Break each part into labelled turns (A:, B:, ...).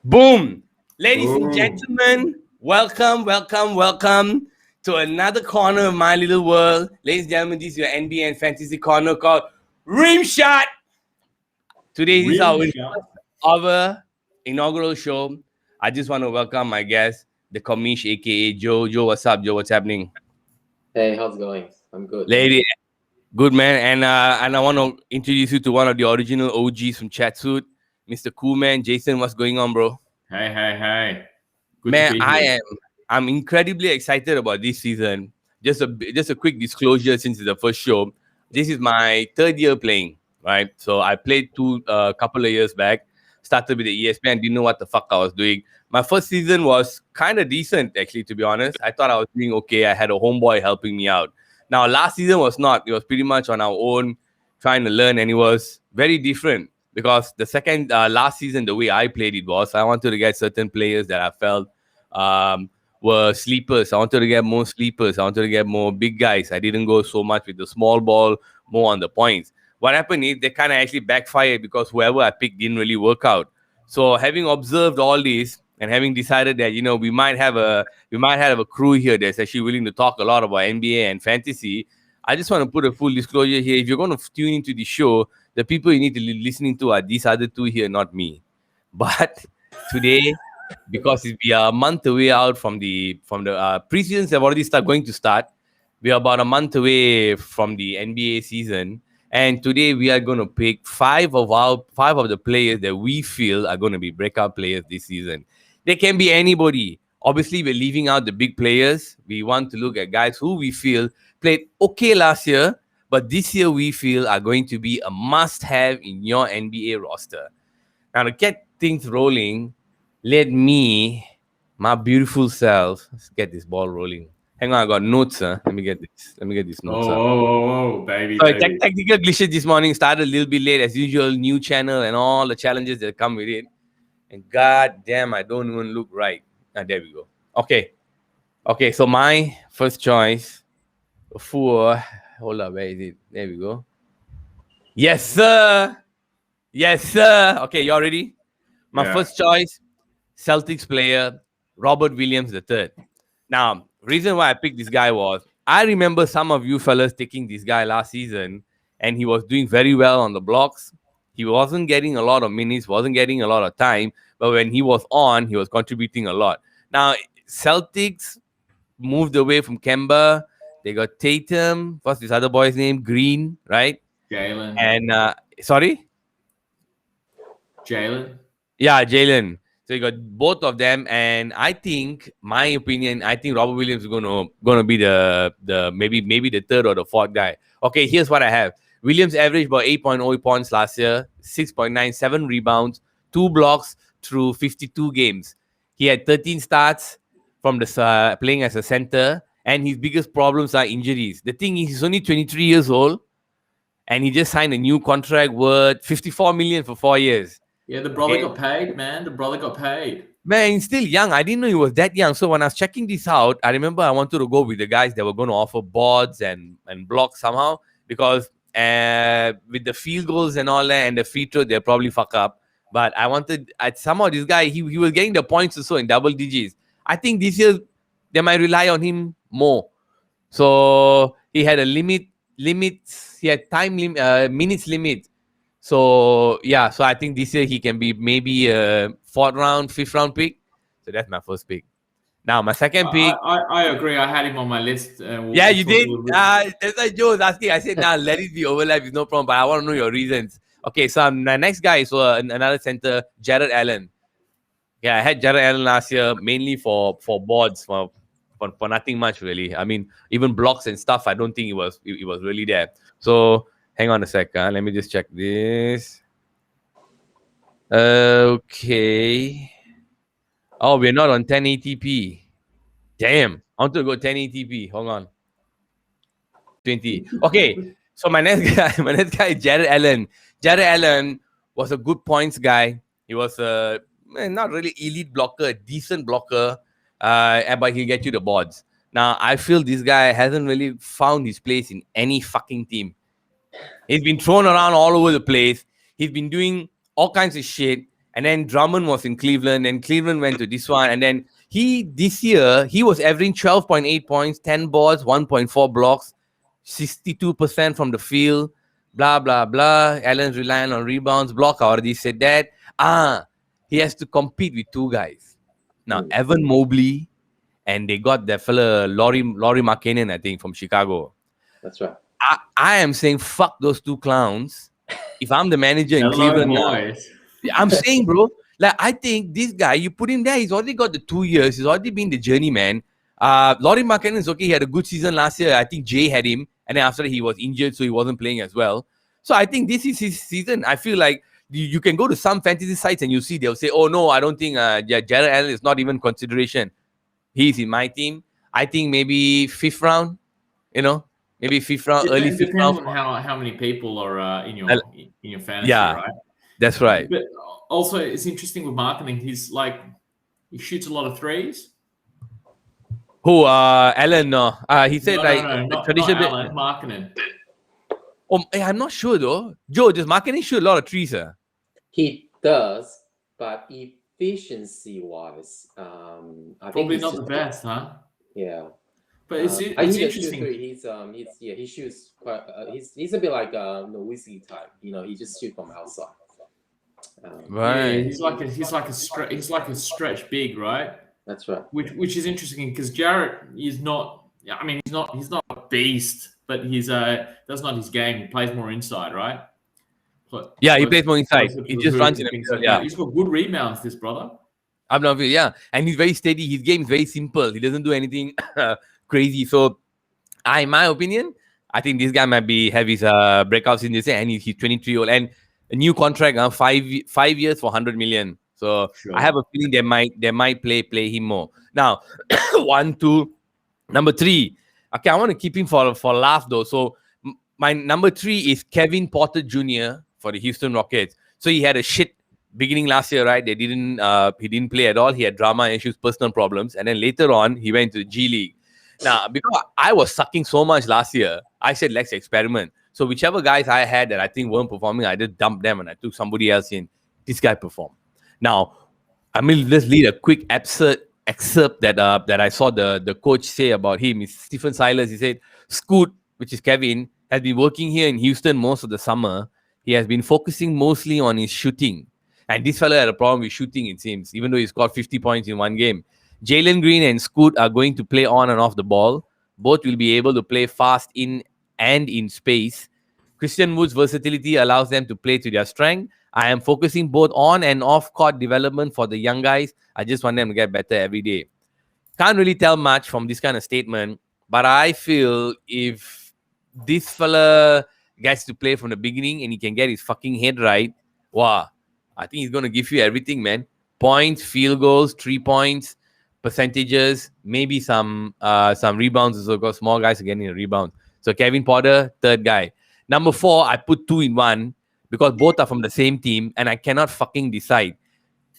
A: Boom! Ladies and gentlemen, welcome to another corner of my little world. Ladies and gentlemen, this is your NBA and fantasy corner called Rim Shot. Today is our inaugural show. I just want to welcome my guest, the Commish, aka Joe. Joe, what's up? Joe, what's happening?
B: Hey, how's it going? I'm good.
A: Lady, good man. And I want to introduce you to one of the original OGs from Chatswood, Mr. Khoo, man. Jason, what's going on, bro?
C: Hey. Good
A: Man,
C: to be here.
A: I'm incredibly excited about this season. Just a quick disclosure since it's the first show. This is my third year playing, right? So I played a couple of years back. Started with the ESPN, didn't know what the fuck I was doing. My first season was kind of decent, actually, to be honest. I thought I was doing okay. I had a homeboy helping me out. Now, last season was not. It was pretty much on our own, trying to learn, and it was very different. Because the second last season, the way I played it was, I wanted to get certain players that I felt were sleepers. I wanted to get more sleepers. I wanted to get more big guys. I didn't go so much with the small ball, more on the points. What happened is they kind of actually backfired because whoever I picked didn't really work out. So having observed all this and having decided that we might have a crew here that's actually willing to talk a lot about NBA and fantasy, I just want to put a full disclosure here. If you're going to tune into the show, the people you need to be listening to are these other two here, not me. But today, because we are a month away out from the preseasons have already going to start. We are about a month away from the NBA season, and today we are going to pick five of the players that we feel are going to be breakout players this season. They can be anybody. Obviously, we're leaving out the big players. We want to look at guys who we feel played okay last year, but this year we feel are going to be a must-have in your NBA roster. Now, to get things rolling, let me, my beautiful self, let's get this ball rolling. Hang on, I got notes, huh? Let me get these notes.
C: Baby.
A: So technical glitches this morning. Started a little bit late as usual. New channel and all the challenges that come with it. And god damn, I don't even look right. There we go. Okay. So my first choice for hold up, where is it? There we go. Yes, sir. Okay, you all ready? My first choice, Celtics player, Robert Williams III. Now, reason why I picked this guy was, I remember some of you fellas taking this guy last season, and he was doing very well on the blocks. He wasn't getting a lot of minutes, wasn't getting a lot of time, but when he was on, he was contributing a lot. Now, Celtics moved away from Kemba. They got Tatum. What's this other boy's name? Green, right?
C: Jalen.
A: And sorry?
C: Jalen.
A: Yeah, Jalen. So you got both of them, and I think, my opinion, I think Robert Williams is gonna be the maybe the third or the fourth guy. Okay, here's what I have. Williams averaged about 8.0 points last year, 6.97 rebounds, 2 blocks through 52 games. He had 13 starts from the playing as a center, and his biggest problems are injuries. The thing is, he's only 23 years old, and he just signed a new contract worth $54 million for 4 years.
C: Yeah, the brother got paid, man. The brother got paid.
A: Man, he's still young. I didn't know he was that young. So when I was checking this out, I remember I wanted to go with the guys that were going to offer boards and blocks somehow, because with the field goals and all that and the free throw, they'll probably fuck up. But I wanted, somehow this guy, he was getting the points also in double digits. I think this year they might rely on him more. So he had a limits. He had minutes limit. So yeah, so I think this year he can be maybe a 4th round, 5th round pick. So that's my first pick. Now my second pick.
C: I agree. I had him on my list.
A: Yeah, you did. That's why Joe was asking. I said, nah, let it be overlap. It's no problem. But I want to know your reasons. Okay, so my next guy is another center, Jarrett Allen. Yeah, I had Jarrett Allen last year mainly for boards, for nothing much really. I mean, even blocks and stuff, I don't think it was really there. So hang on a second. Let me just check this. Okay. Oh, we're not on 1080p. Damn. I want to go 1080p. Hold on. 20. Okay. So my next guy is Jarrett Allen. Jarrett Allen was a good points guy. He was a not really elite blocker, decent blocker, but he'll get you the boards. Now, I feel this guy hasn't really found his place in any fucking team. He's been thrown around all over the place. He's been doing all kinds of shit, And then Drummond was in Cleveland, and Cleveland went to this one. And then this year, he was averaging 12.8 points, 10 boards, 1.4 blocks, 62% from the field, blah, blah, blah. Allen's relying on rebounds, block. I already said that. He has to compete with two guys. Now, Evan Mobley, and they got that fella, Laurie Markkanen, I think, from Chicago.
B: That's right.
A: I am saying, fuck those two clowns. If I'm the manager in Cleveland now, I'm saying, bro, like, I think this guy, you put him there, he's already got the 2 years. He's already been the journeyman. Laurie Markkanen is okay. He had a good season last year. I think Jay had him. And then after that, he was injured, so he wasn't playing as well. So I think this is his season. I feel like you can go to some fantasy sites and you see, they'll say, oh, no, I don't think Jarrett Allen is not even consideration. He's in my team. I think maybe 5th round, maybe 5th round, early 5th round.
C: Depends on how many people are in your fantasy, right?
A: That's right.
C: But also, it's interesting with Markkanen. He shoots a lot of threes.
A: Who? Allen? No. He said
C: not
A: traditional.
C: Allen, Markkanen.
A: I'm not sure though. Joe, does Markkanen shoot a lot of trees?
B: He does, but efficiency-wise, I
C: probably
B: think
C: not the best, huh?
B: Yeah.
C: But it's interesting.
B: He shoots quite. He's a bit like Nowitzki type. He just shoots from outside.
A: Right.
C: Yeah, he's like a stretch big, right?
B: That's right.
C: Which is interesting because Jarrett is not. I mean, he's not a beast, but that's not his game. He plays more inside, right?
A: He plays more inside. He just runs in the middle. Yeah,
C: he's got good rebounds, this brother.
A: I'm not. Yeah, and he's very steady. His game is very simple. He doesn't do anything crazy. So, in my opinion, I think this guy might have his breakouts in this year, and he's 23 old and a new contract, 5 years for 100 million. So sure. I have a feeling they might play him more. Now, 1, 2, number 3. Okay, I want to keep him for last though. So my number 3 is Kevin Porter Jr. for the Houston Rockets. So he had a shit beginning last year, right? He didn't play at all. He had drama issues, personal problems, and then later on he went to the G League. Now, because I was sucking so much last year, I said let's experiment. So whichever guys I had that I think weren't performing, I just dumped them and I took somebody else in. This guy performed. Now, I'm going to just read a quick excerpt that I saw the coach say about him. It's Stephen Silas. He said, Scoot, which is Kevin, has been working here in Houston most of the summer. He has been focusing mostly on his shooting. And this fella had a problem with shooting, it seems, even though he scored 50 points in one game. Jalen Green and Scoot are going to play on and off the ball. Both will be able to play fast in and in space. Christian Wood's versatility allows them to play to their strength. I am focusing both on and off court development for the young guys. I just want them to get better every day. Can't really tell much from this kind of statement, but I feel if this fella gets to play from the beginning and he can get his fucking head right, wow, I think he's going to give you everything, man. Points, field goals, 3 points, percentages, maybe some rebounds as well, because small guys are getting a rebound. So Kevin Porter, 3rd guy. Number 4, I put 2 in 1 because both are from the same team and I cannot fucking decide.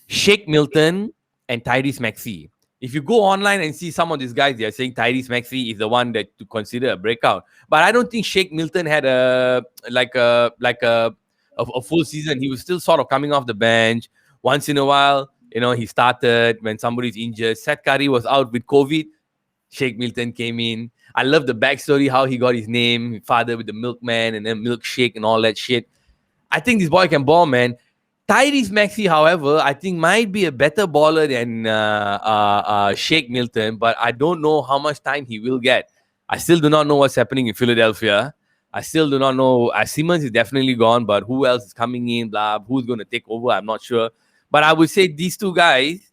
A: Shake Milton and Tyrese Maxey. If you go online and see some of these guys, they are saying Tyrese Maxey is the one that to consider a breakout. But I don't think Shake Milton had a full season. He was still sort of coming off the bench. Once in a while, he started when somebody's injured. Seth Curry was out with COVID. Shake Milton came in. I love the backstory, how he got his name, father with the milkman and then milkshake and all that shit. I think this boy can ball, man. Tyrese Maxey, however, I think might be a better baller than Shake Milton, but I don't know how much time he will get. I still do not know what's happening in Philadelphia. I still do not know. Simmons is definitely gone, but who else is coming in? Blah, who's going to take over? I'm not sure. But I would say these 2 guys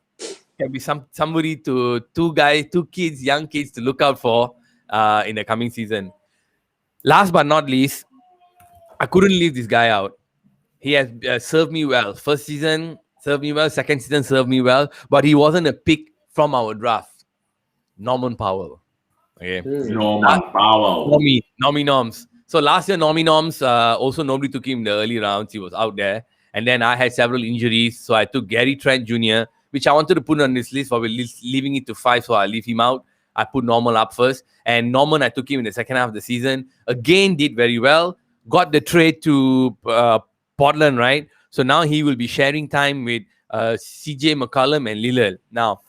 A: can be somebody to 2 kids, young kids to look out for in the coming season. Last but not least, I couldn't leave this guy out. He has served me well. First season, served me well. Second season, served me well. But he wasn't a pick from our draft. Norman Powell. Okay.
C: Norman Powell.
A: Normy Norms. So last year, Normy Norms, also nobody took him in the early rounds. He was out there. And then I had several injuries. So I took Gary Trent Jr., which I wanted to put on this list, but we're leaving it to 5, so I'll leave him out. I put Norman up first. And Norman, I took him in the second half of the season. Again, did very well. Got the trade to Portland, right? So now he will be sharing time with CJ McCollum and Lillard. Now,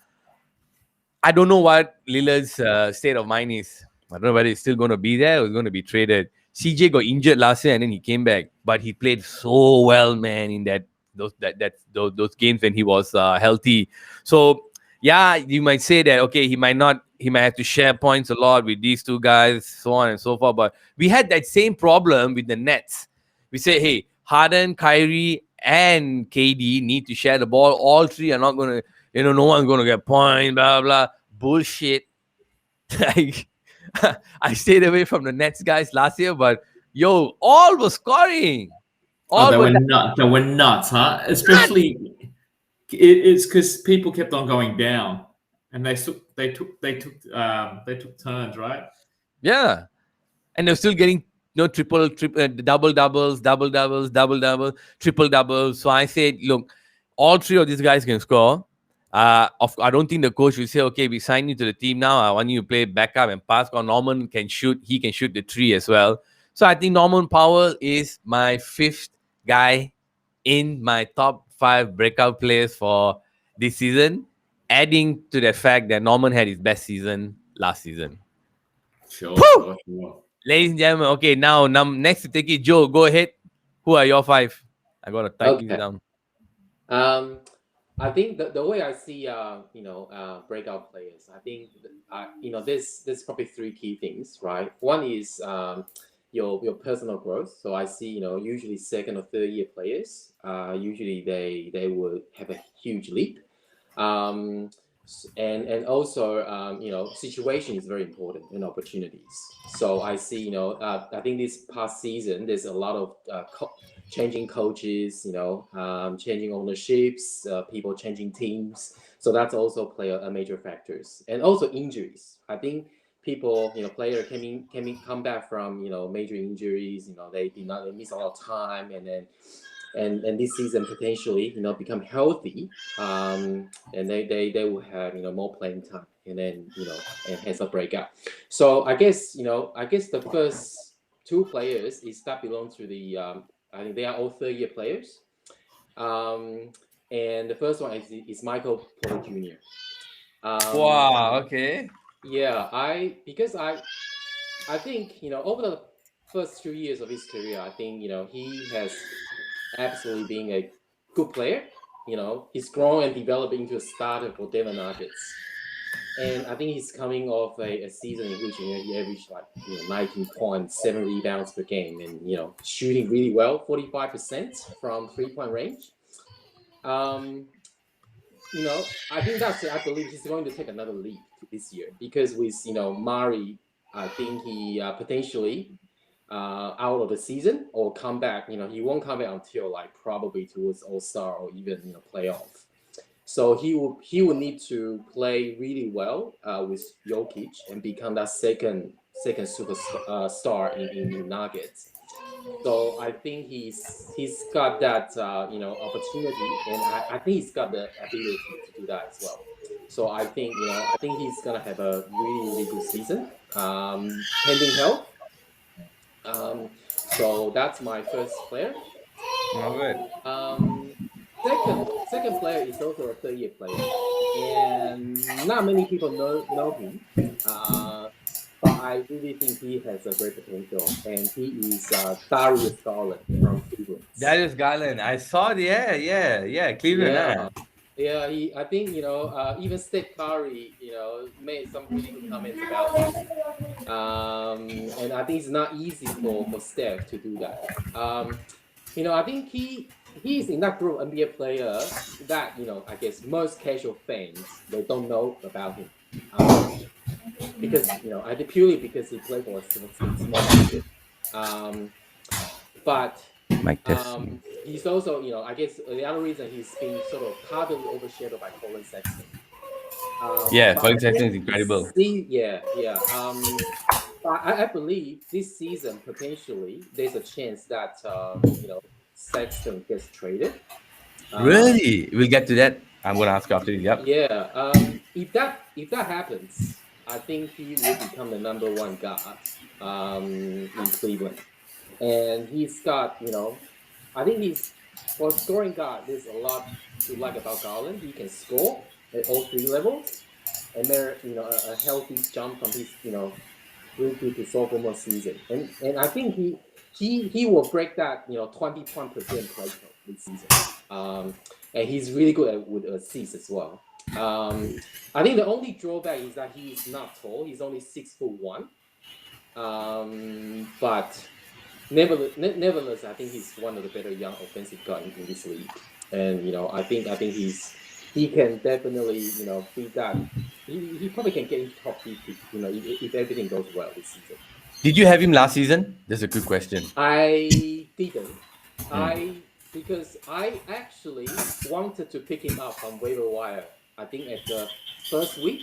A: I don't know what Lillard's state of mind is. I don't know whether he's still going to be there or he's going to be traded. CJ got injured last year and then he came back, but he played so well, man, in those games when he was healthy. So yeah, you might say that okay, he might have to share points a lot with these two guys, so on and so forth. But we had that same problem with the Nets. We say, hey, Harden, Kyrie, and KD need to share the ball. All three are not going to, no one's going to get points, blah, blah. Bullshit. I stayed away from the Nets guys last year, but all was scoring.
C: They were nuts, huh? Especially, it's because people kept on going down, and they took turns, right?
A: Yeah, and they're still getting triple, double doubles, triple doubles. So I said, look, all three of these guys can score. I don't think the coach will say, okay, we signed you to the team now. I want you to play backup and pass. Or Norman can shoot. He can shoot the three as well. So I think Norman Powell is my fifth guy in my top 5 breakout players for this season, adding to the fact that Norman had his best season last season.
C: Sure.
A: Ladies and gentlemen, okay, now next to take it, Joe, go ahead. Who are your 5? I got to type these down.
B: I think the way I see breakout players, I think there's probably 3 key things, right? One is your personal growth. So I see usually second or third year players, usually they will have a huge leap, and also situation is very important and opportunities. So I see I think this past season there's a lot of changing coaches, changing ownerships, people changing teams. So that's also play a major factors, and also injuries. I think people, player come back from major injuries. They miss a lot of time, and then and this season potentially become healthy, and they will have more playing time, and then and hence a breakout. So I guess the first 2 players that belong to the I think they are all 3rd-year players. And the first one is Michael Porter Jr.
A: Wow, okay.
B: Yeah, I think over the first 2 years of his career, I think he has absolutely been a good player. He's grown and developed into a starter for Denver Nuggets. And I think he's coming off a season in which he averaged like 19 points, 7 rebounds per game, and shooting really well, 45% from 3-point range. I think I believe he's going to take another leap this year, because with Murray, I think he potentially out of the season or come back. He won't come back until like probably towards All-Star or even playoff. So he will need to play really well with Jokic and become that second superstar in Nuggets. So I think he's got that opportunity, and I think he's got the ability to do that as well. So I think he's gonna have a really good season, pending health. So that's my first player.
A: All right.
B: Second player is also a 3rd-year player, and not many people know him, but I really think he has a great potential, and he is Dariusz Garland from Cleveland.
A: Dariusz Garland, I saw Cleveland.
B: Yeah, I think even Steph Curry made some really good comments about him, and I think it's not easy for Steph to do that. I think he's in that group of NBA player that I guess most casual fans, they don't know about him, because I think purely because he played for a small market, but he's also I guess the other reason he's been sort of partly overshadowed by Colin Sexton.
A: Colin Sexton is incredible.
B: But I believe this season potentially there's a chance that Sexton gets traded.
A: Really? We'll get to that. I'm going to ask after this. Yep.
B: Yeah. If that happens, I think he will become the number 1 guard in Cleveland, and he's got I think for scoring guard, there's a lot to like about Garland. He can score at all three levels, and there, a healthy jump from his, rookie to sophomore season, and I think he will break that 20% play this season. And he's really good with assists as well. I think the only drawback is that he is not tall. He's only 6'1". But nevertheless, I think he's one of the better young offensive guys in this league. And I think he can definitely beat that. He probably can get into top 50. If everything goes well this season.
A: Did you have him last season? That's a good question.
B: I didn't. Because I actually wanted to pick him up on waiver wire. I think at the first week,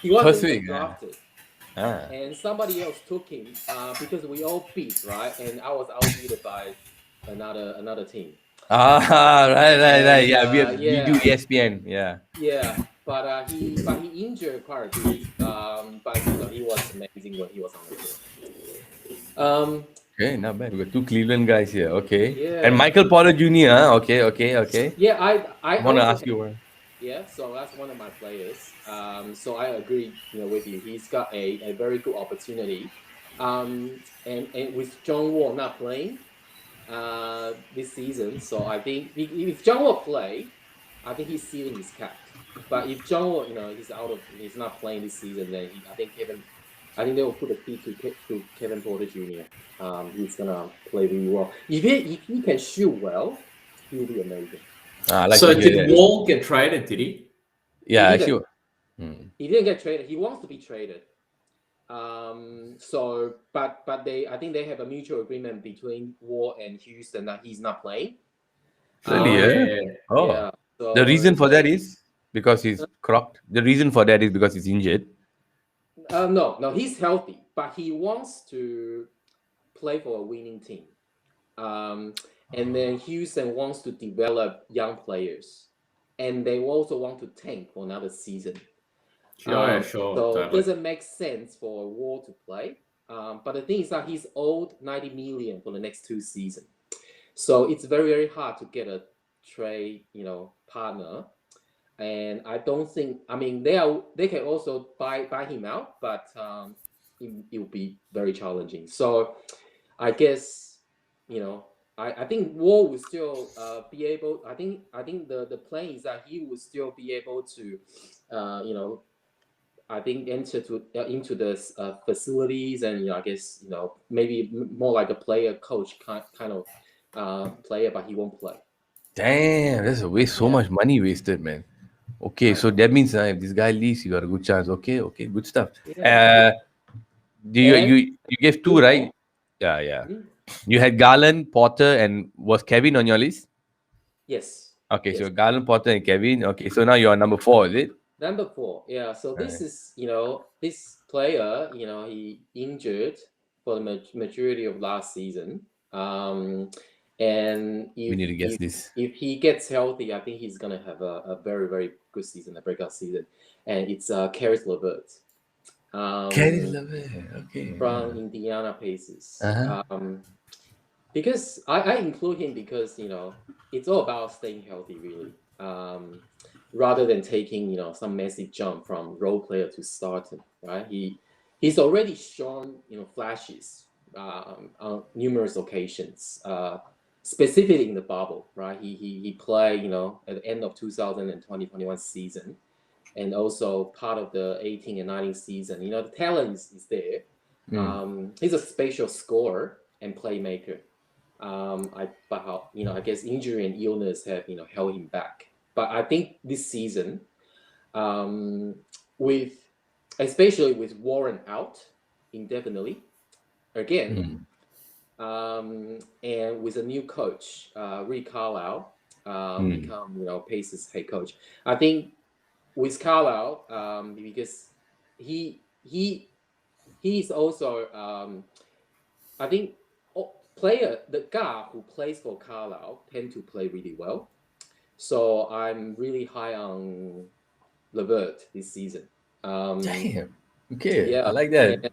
B: he wasn't drafted. And somebody else took him because we all beat, right? And I was outbeated by another team.
A: Right. Yeah, we do ESPN. Yeah.
B: Yeah, but he injured quite a bit. But he was amazing when he was on the field.
A: Okay, not bad. We got two Cleveland guys here. Okay.
B: Yeah.
A: And Michael Porter Jr. Huh? Okay.
B: Yeah, I
A: want to ask you one.
B: Yeah, so that's one of my players. So I agree, with you. He's got a very good opportunity. And with John Wall not playing this season, so I think if John Wall play, I think his ceiling is capped. But if John Wall, he's not playing this season, then I think they will put a key to Kevin Porter Jr. He's gonna play really well. If he can shoot well, he'll be amazing.
C: So did Wall get traded? Did he?
A: Yeah, actually.
B: He didn't get traded. He wants to be traded. So, but I think they have a mutual agreement between Wall and Houston that he's not playing.
A: Really?
B: Yeah. So,
A: the reason for that is because he's crocked. The reason for that is because he's injured.
B: No, he's healthy, but he wants to play for a winning team. And then Houston wants to develop young players, and they also want to tank for another season.
C: Sure.
B: So it doesn't make sense for Wall to play. But the thing is that he's owed $90 million for the next 2 seasons. So it's very, very hard to get a trade, partner. And I don't think. I mean, they can also buy him out, but it will be very challenging. So I guess I think Wall will still be able. I think the plan is that he will still be able to, I think enter into the facilities, and I guess maybe more like a player coach kind of player, but he won't play.
A: Damn, that's a waste. So much money wasted, man. Okay, so that means if this guy leaves, you got a good chance. Okay, good stuff.
B: Yeah.
A: You gave 2, right? Yeah. You had Garland, Porter, and was Kevin on your list?
B: Yes.
A: Okay,
B: yes.
A: So Garland, Porter, and Kevin. Okay, so now you're number 4, is it?
B: Number 4, yeah. So this is, this player, he injured for the majority of last season. And
A: we need to guess this.
B: If he gets healthy, I think he's gonna have a very, very good season, a breakout season. And it's Caris Levert.
A: Caris Levert, okay.
B: From Indiana Pacers. Because I include him because it's all about staying healthy, really. Rather than taking some massive jump from role player to starter, right? He's already shown flashes on numerous occasions, specifically in the bubble, right? He played at the end of 2020-21 season, and also part of the 18 and 19 season. The talent is there. He's a special scorer and playmaker. I guess injury and illness have held him back. But I think this season, especially with Warren out indefinitely, again, and with a new coach, Rick Carlisle, become Pacers head coach. I think with Carlisle, because he's also I think the guy who plays for Carlisle tend to play really well. So I'm really high on Levert this season.
A: Damn. Okay.
B: Yeah,
A: I like that.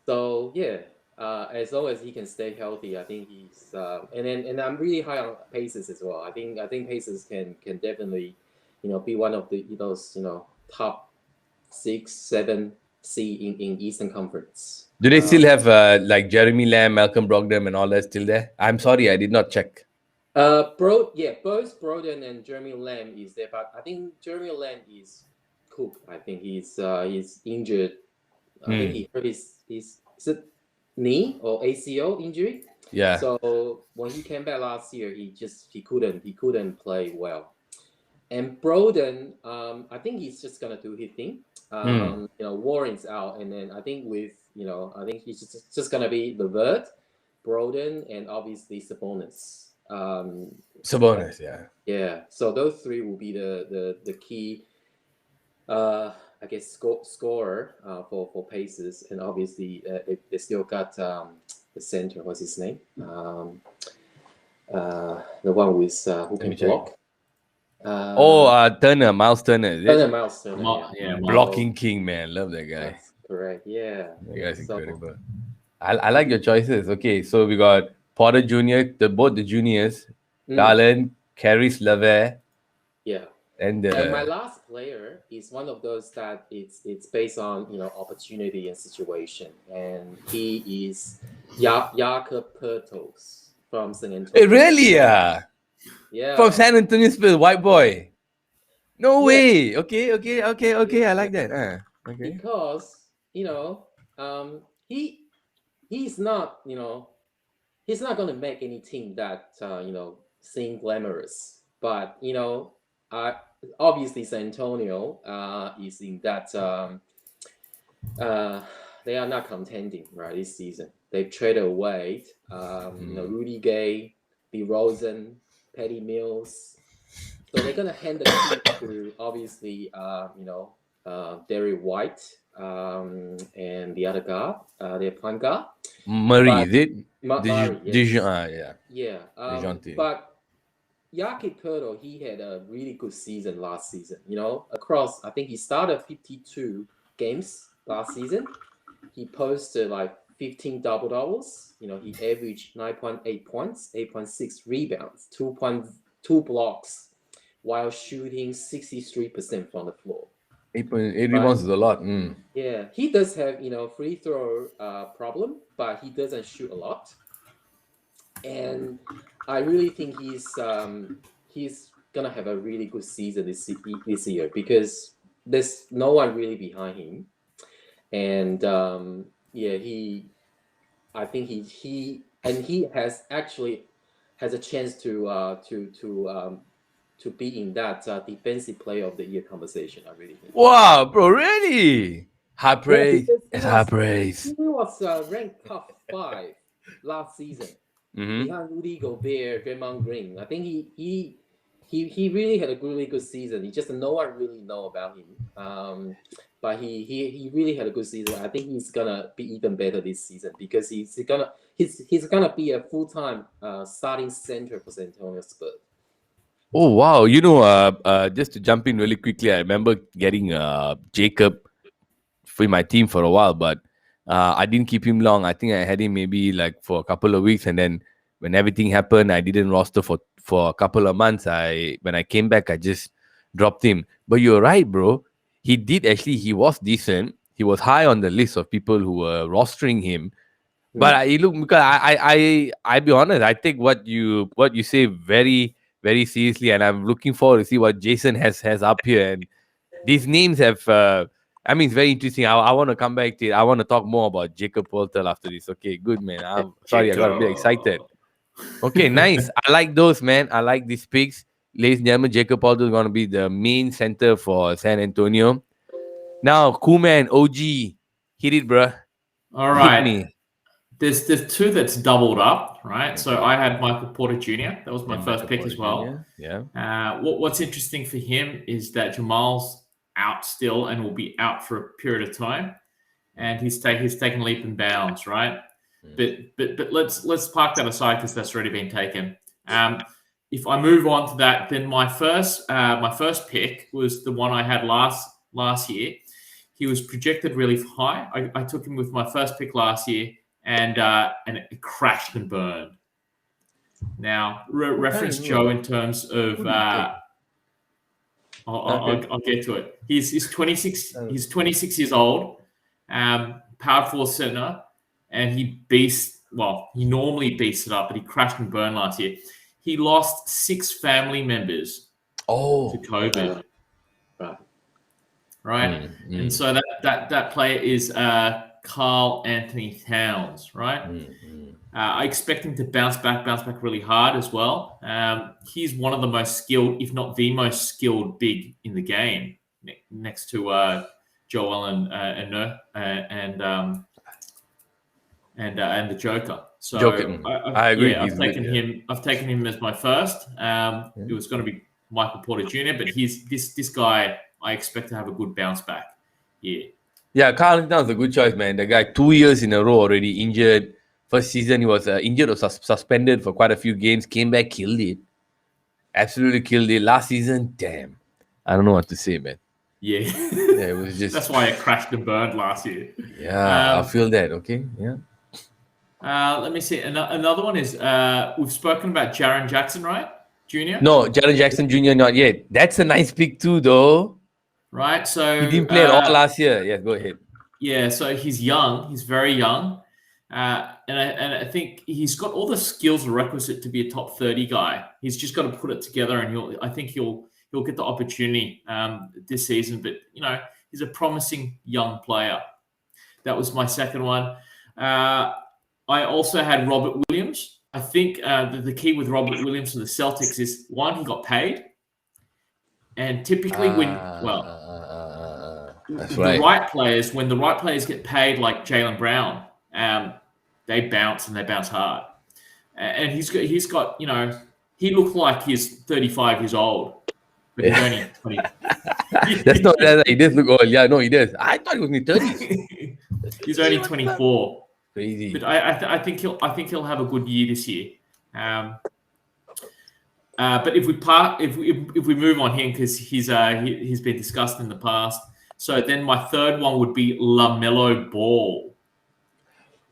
B: So yeah, As long as he can stay healthy, I think he's and I'm really high on Pacers as well. I think Pacers can definitely, be one of those top 6, 7 seed in Eastern Conference.
A: Do they still have like Jeremy Lamb, Malcolm Brogdon, and all that still there? I'm sorry, I did not check.
B: Both Brogdon and Jeremy Lamb is there, but I think Jeremy Lamb is cooked. I think he's injured. I think he hurt his is it knee or ACL injury.
A: Yeah.
B: So when he came back last year, he couldn't play well. And Brogdon, I think he's just gonna do his thing. Warren's out, and then I think I think he's just gonna be Levert, Brogdon, and obviously Sabonis.
A: Sabonis, yeah.
B: Yeah. So those three will be the key, I guess, scorer for Pacers, and obviously they still got the center. What's his name? The one with who can block.
A: Turner, Miles Turner. Is it?
B: Miles Turner.
C: Yeah,
A: Blocking king, man. Love that guy.
B: That's correct. Yeah.
A: That guy's incredible. I like your choices. Okay, so we got Porter Jr., both the juniors, Garland, Caris Levert.
B: Yeah.
A: And
B: my last player is one of those that it's based on opportunity and situation, and he is Jakob Poeltl from San Antonio.
A: Really?
B: Yeah.
A: From San Antonio Spurs, white boy. No way. Okay. I like that. Okay.
B: Because he's not he's not gonna make any team that seem glamorous, but obviously San Antonio is in that they are not contending right this season. They've traded away Rudy Gay, DeRozan, Patty Mills. So they're gonna hand the key to obviously Derry White and the other guy, their point guard.
A: Murray, is it?
B: Murray,
A: yeah.
B: Yeah. But Jakob Poeltl, he had a really good season last season. Across, I think he started 52 games last season. He posted like 15 double-doubles. He averaged 9.8 points, 8.6 rebounds, 2.2 blocks, while shooting 63% from the floor.
A: 8.8 rebounds is a lot.
B: Yeah, he does have free throw problem, but he doesn't shoot a lot. And I really think he's gonna have a really good season this year because there's no one really behind him, and I think he has a chance to be in that defensive player of the year conversation. I really think.
A: Wow, bro, really? High praise. It's high praise.
B: He was ranked top 5 last season. Behind Rudy Gobert, Draymond Green. I think he really had a really good season. He just no one really know about him. But he really had a good season. I think he's gonna be even better this season because he's gonna be a full-time starting center for San Antonio Spurs.
A: Oh wow! Just to jump in really quickly, I remember getting Jacob for my team for a while, but I didn't keep him long. I think I had him maybe like for a couple of weeks, and then when everything happened, I didn't roster for a couple of months. When I came back, I just dropped him. But you're right, bro. He was decent. He was high on the list of people who were rostering him. But I be honest, I take what you say very, very seriously, and I'm looking forward to see what Jason has up here. And these names have it's very interesting. I want to come back to it. I want to talk more about Jakob Poeltl after this. Okay, good, man. I'm sorry, I got a bit excited. Okay, nice. I like those, man. I like these picks. Ladies and gentlemen, Jakob Poeltl is going to be the main center for San Antonio. Now, Khoo man, OG, hit it, bruh.
C: All right. There's 2 that's doubled up, right? So I had Michael Porter Jr. That was my first pick as well.
A: Jr. Yeah.
C: What's interesting for him is that Jamal's out still and will be out for a period of time, and he's taken leap and bounds, right? But let's park that aside because that's already been taken. If I move on to that, then my first pick was the one I had last year. He was projected really high. I took him with my first pick last year. and it crashed and burned. Now, reference Joe in terms of. I'll get to it. He's 26. He's 26 years old. Power forward center, and he normally beasts it up, but he crashed and burned last year. He lost 6 family members to COVID. Right. And so that player is Karl Anthony Towns, right? I expect him to bounce back really hard as well. He's one of the most skilled, if not the most skilled big in the game, next to Joel and the Joker. So
A: I agree.
C: Yeah, I've taken him as my first. It was going to be Michael Porter Jr., but he's this guy. I expect to have a good bounce back.
A: Yeah, Karl Towns a good choice, man. The guy 2 years in a row already injured. First season he was injured or suspended for quite a few games. Came back, killed it. Absolutely killed it. Last season, damn. I don't know what to say, man.
C: Yeah,
A: it was just.
C: That's why it crashed and burned last year.
A: Yeah, I feel that. Okay, yeah.
C: Let me see. Another one is we've spoken about Jaren Jackson, right, Junior?
A: No, Jaren Jackson Jr. not yet. That's a nice pick too, though.
C: Right, so
A: he didn't play at all last year. Yeah, go ahead.
C: Yeah, so he's young. He's very young, and I think he's got all the skills requisite to be a top 30 guy. He's just got to put it together, and I think he'll get the opportunity this season. But he's a promising young player. That was my second one. I also had Robert Williams. I think the key with Robert Williams and the Celtics is, one, he got paid. And typically when the right players get paid like Jaylen Brown, they bounce and they bounce hard. And he's got he looked like he's 35 years old, but he's only 20.
A: That's not that. He does look old. Yeah, no, he does. I thought he was in his 30s.
C: He's only 24.
A: Crazy.
C: But I think he'll have a good year this year. But if we move on him, because he's been discussed in the past. So then my third one would be LaMelo Ball.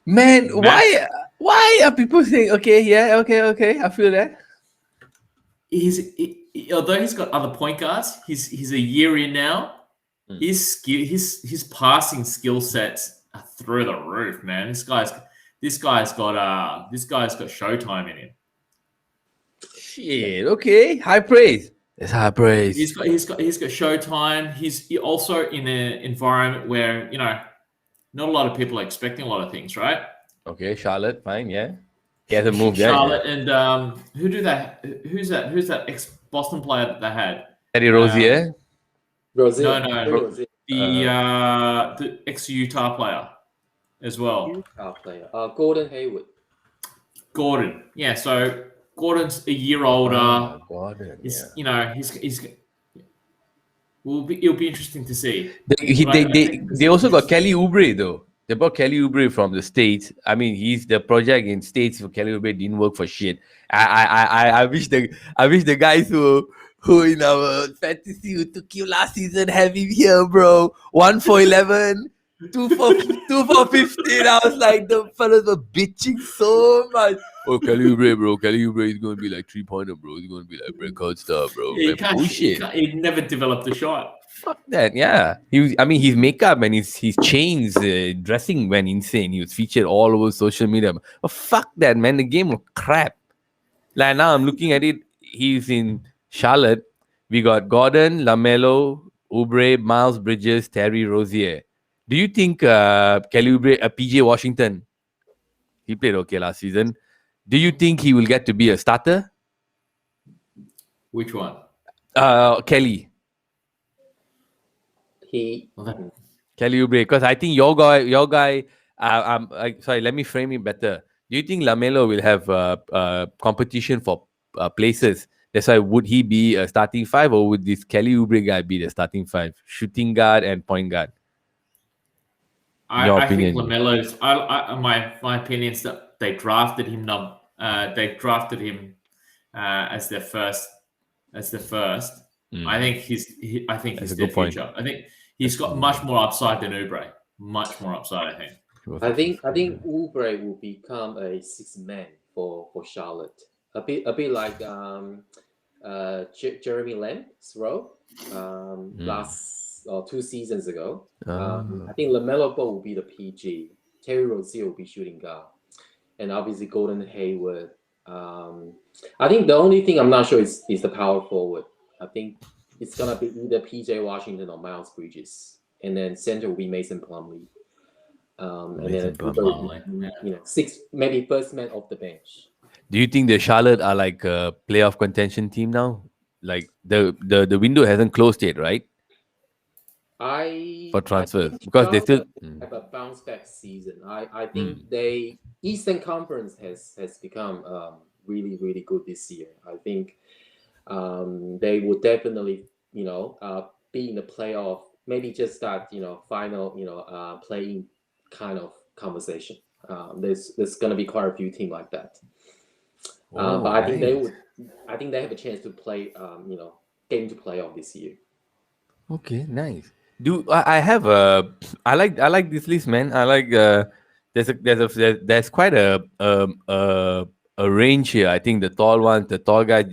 A: Man, why are people saying okay? I feel that.
C: Although he's got other point guards, he's a year in now. His passing skill sets are through the roof, man. This guy's got Showtime in him.
A: Shit. Okay. High praise. It's high praise.
C: He's got Showtime. He's also in an environment where not a lot of people are expecting a lot of things, right?
A: Okay, Charlotte, fine, yeah. He hasn't moved yet.
C: Charlotte and who's that ex-Boston player that they had?
A: Eddie Rozier.
C: No. The ex-Utah player as well.
B: Utah player. Gordon Hayward.
C: Gordon. Yeah, so Gordon's a year older.
A: Gordon,
C: it'll be interesting to see.
A: They also got Kelly Oubre though. They brought Kelly Oubre from the States. I mean, he's the project in States for Kelly Oubre didn't work for shit. I wish the guys who in our fantasy who took you last season have him here, bro. 1 for 11, 2 for 15. I was like, the fellas were bitching so much. Oh, Kelly Oubre, bro. Kelly Oubre is going to be like 3-pointer, bro. He's going to be like breakout star, bro.
C: Yeah, he never developed a shot.
A: Fuck that, yeah. His makeup and his chains, dressing went insane. He was featured all over social media. But fuck that, man. The game was crap. Like now I'm looking at it. He's in Charlotte. We got Gordon, LaMelo, Oubre, Miles Bridges, Terry Rozier. Do you think Kelly Oubre, PJ Washington, he played okay last season. Do you think he will get to be a starter?
C: Which one?
A: Kelly.
B: Kelly
A: Oubre, because I think your guy. Sorry, let me frame it better. Do you think LaMelo will have competition for places? That's why would he be a starting 5, or would this Kelly Oubre guy be the starting 5, shooting guard and point guard?
C: I think LaMelo's. My opinion is that they drafted him. As their first. I think he's their future. I think he's got much more upside than Oubre. Much more upside, I think.
B: I think Oubre will become a sixth man for Charlotte. A bit like Jeremy Lamb's role last or 2 seasons ago. I think LaMelo Ball will be the PG. Terry Rozier will be shooting guard, and obviously Gordon Hayward. I think the only thing I'm not sure is the power forward. I think it's gonna be either PJ Washington or Miles Bridges, and then center will be Mason Plumlee. And then maybe first man off the bench.
A: Do you think the Charlotte are like a playoff contention team now? Like the window hasn't closed yet, right? For transfers, because they still
B: have a bounce back season. I think they Eastern Conference has become really really good this year. I think they will definitely be in the playoff. Maybe just start final playing kind of conversation. There's gonna be quite a few teams like that. But I think they have a chance to play get into playoff this year.
A: Okay, nice. I like this list, man. I like there's quite a range here. I think the tall guy,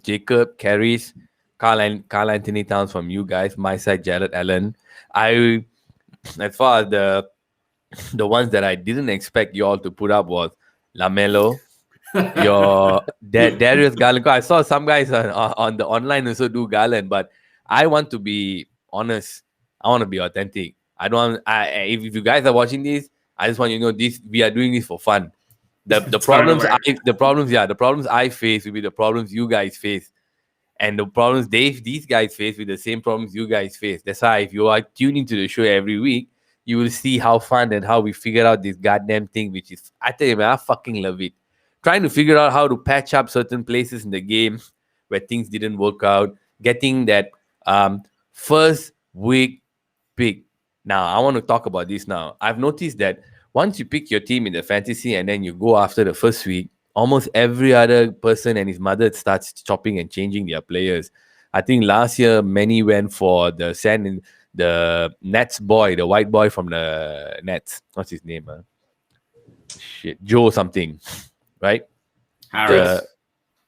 A: Jacob, Caris, Karl Anthony Towns from you guys. My side, Jarrett Allen. As far as the ones that I didn't expect you all to put up was LaMelo, your Dariusz Garland. I saw some guys on the online also do Garland, but I want to be honest. I want to be authentic. I don't. If you guys are watching this, I just want you to know this. We are doing this for fun. The problems I face will be the problems you guys face, and the problems these guys face with the same problems you guys face. That's why if you are tuning to the show every week, you will see how fun and how we figure out this goddamn thing, which is, I tell you, man, I fucking love it. Trying to figure out how to patch up certain places in the game where things didn't work out, getting that first week pick. Now, I want to talk about this now. I've noticed that once you pick your team in the fantasy and then you go after the first week, almost every other person and his mother starts chopping and changing their players. I think last year, many went for the Nets boy, the white boy from the Nets. What's his name? Joe something, right?
C: Harris.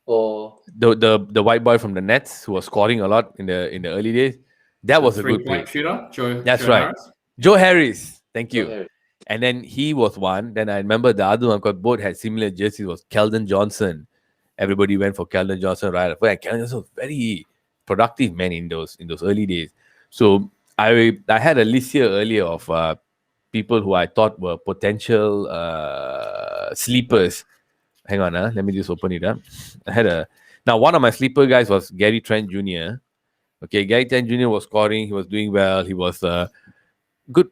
B: Or
A: the white boy from the Nets who was scoring a lot in the early days. That was a good pick.
C: Shooter,
A: That's
C: Joe
A: right.
C: Harris.
A: Joe Harris. Thank you.
B: Harris.
A: And then he was one. Then I remember the other one, because both had similar jerseys, was Keldon Johnson. Everybody went for Keldon Johnson right away. And Keldon Johnson was very productive man in those early days. So I had a list here earlier of people who I thought were potential sleepers. Hang on, let me just open it up. Now one of my sleeper guys was Gary Trent Jr. Okay, Gary Trent Jr. was scoring. He was doing well. He was good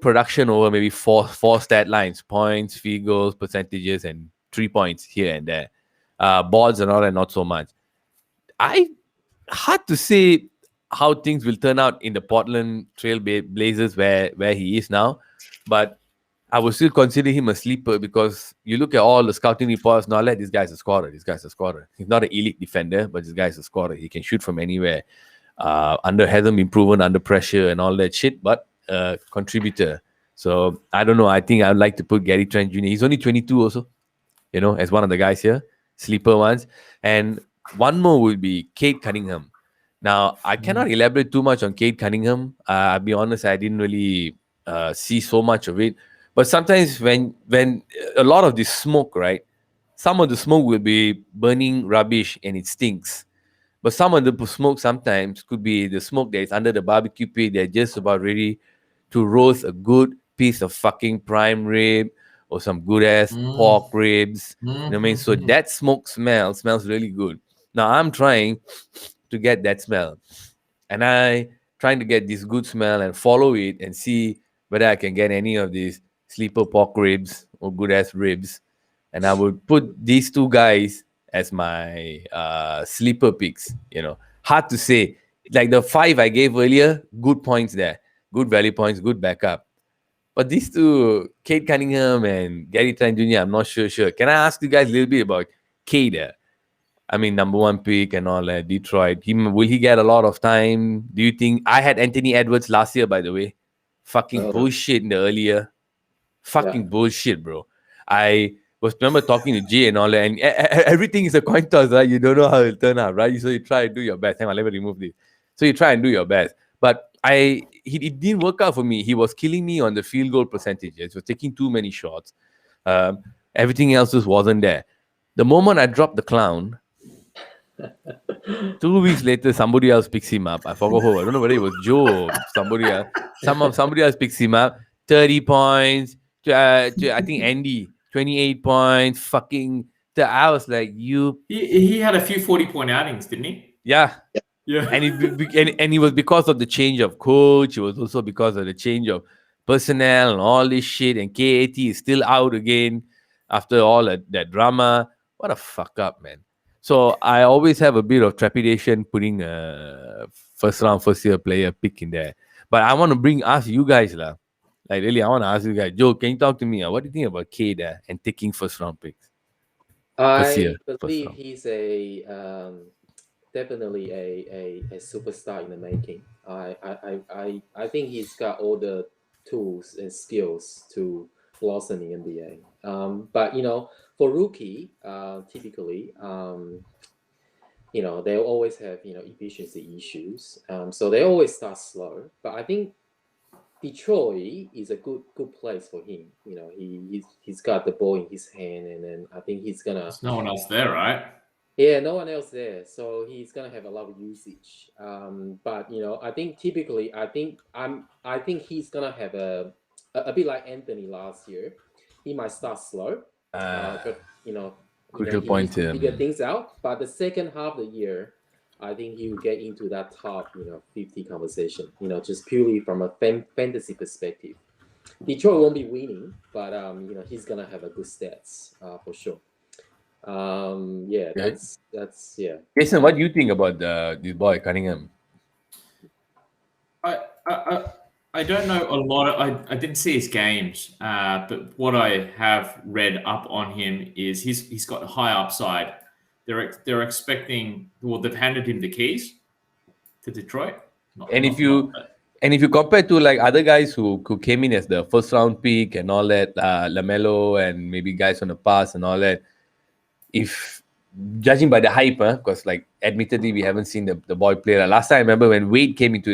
A: production over maybe four stat lines: points, field goals, percentages, and 3 points here and there. Balls and all that, not so much. Hard to say how things will turn out in the Portland Trail Blazers where he is now, but I would still consider him a sleeper, because you look at all the scouting reports and all that, this guy's a scorer. He's not an elite defender, but this guy's a scorer. He can shoot from anywhere. Hasn't been proven under pressure and all that shit, but contributor. So I don't know. I think I'd like to put Gary Trent Jr. He's only 22 also, as one of the guys here, sleeper ones. And one more will be Cade Cunningham. Now, I cannot elaborate too much on Cade Cunningham. I'll be honest, I didn't really see so much of it. But sometimes when a lot of this smoke, right, some of the smoke will be burning rubbish and it stinks. But some of the smoke sometimes could be the smoke that is under the barbecue pit. They're just about ready to roast a good piece of fucking prime rib or some good-ass pork ribs. You know what I mean? So that smoke smells really good. Now, I'm trying to get that smell. And I trying to get this good smell and follow it and see whether I can get any of these sleeper pork ribs or good-ass ribs. And I would put these two guys as my sleeper picks. Hard to say. Like the 5 I gave earlier, good points there. Good value points, good backup. But these two, Cade Cunningham and Gary Trent Jr., I'm not sure. Can I ask you guys a little bit about Cade? I mean, number 1 pick and all that, Detroit. Will he get a lot of time? Do you think? I had Anthony Edwards last year, by the way. Fucking bullshit in the early year. Fucking bullshit, bro. I was remember talking to Jay and all that, and everything is a coin toss, right? You don't know how it'll turn out, right? So you try and do your best. Hang on, let me remove this. So you try and do your best. But it didn't work out for me. He was killing me on the field goal percentages. He was taking too many shots. Everything else just wasn't there. The moment I dropped the clown, 2 weeks later, somebody else picks him up. I forgot who. I don't know whether it was Joe or somebody else. Somebody else picks him up. 30 points. I think Andy, 28 points. Fucking. I was like, you.
C: He had a few 40-point outings, didn't he?
A: Yeah.
C: Yeah.
A: And it was because of the change of coach. It was also because of the change of personnel and all this shit. And KAT is still out again after all that drama. What a fuck up, man. So I always have a bit of trepidation putting a first year player pick in there. But I want to ask you guys, lah. Like really, I want to ask you guys. Joe, can you talk to me? What do you think about Cade and taking first round picks?
B: I believe he's definitely a superstar in the making. I think he's got all the tools and skills to blossom in the NBA. But for rookie, typically, they always have efficiency issues. So they always start slow. But I think Detroit is a good place for him. He's got the ball in his hand, and then I think he's gonna.
C: There's no one else there, right?
B: Yeah, no one else there, so he's gonna have a lot of usage. But I think typically, I think he's gonna have a bit like Anthony last year. He might start slow, but
A: crucial point
B: to figure things out. But the second half of the year, I think he will get into that top 50 conversation. Just purely from a fantasy perspective. Detroit won't be winning, but he's gonna have a good stats for sure. That's
A: Jason, what do you think about this boy Cunningham?
C: I don't know a lot. I didn't see his games, but what I have read up on him is he's got high upside. They're expecting. Well, they've handed him the keys to Detroit.
A: If you compare to like other guys who came in as the first round pick and all that, LaMelo and maybe guys on the pass and all that. If judging by the hype, because like admittedly we haven't seen the boy play. Last time I remember when Wade came into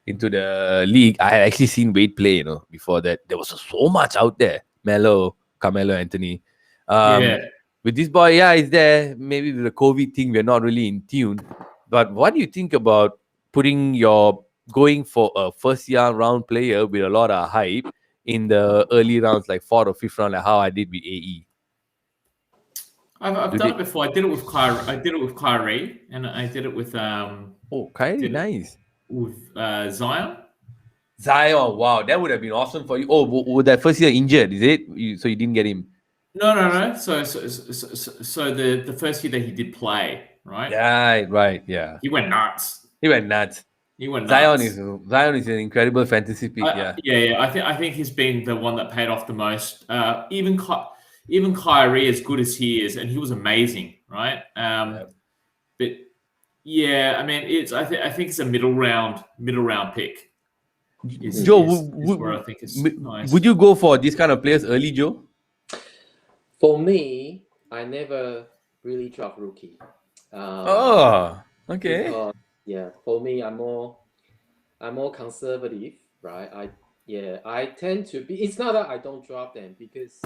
A: the league, I had actually seen Wade play. Before that there was so much out there. Carmelo Anthony. With this boy, he's there. Maybe with the COVID thing, we're not really in tune. But what do you think about going for a first round player with a lot of hype in the early rounds, like 4th or 5th round, like how I did with AE?
C: I've done it before. I did it with Kyrie, and I did it with
A: Kyrie, nice.
C: With Zion.
A: Wow, that would have been awesome for you. Was that first year injured? Is it? So you didn't get him?
C: No. So the first year that he did play, right?
A: Right. Yeah.
C: He went nuts.
A: Zion is an incredible fantasy pick.
C: Yeah. I think he's been the one that paid off the most. Even Kyrie, as good as he is, and he was amazing, right? But yeah, I mean, I think it's a middle round pick.
A: Joe,
C: where I think it's nice.
A: Would you go for these kind of players early, Joe?
B: For me, I never really draft rookie.
A: Okay.
B: Because, for me, I'm more conservative, right? I tend to be. It's not that I don't draft them, because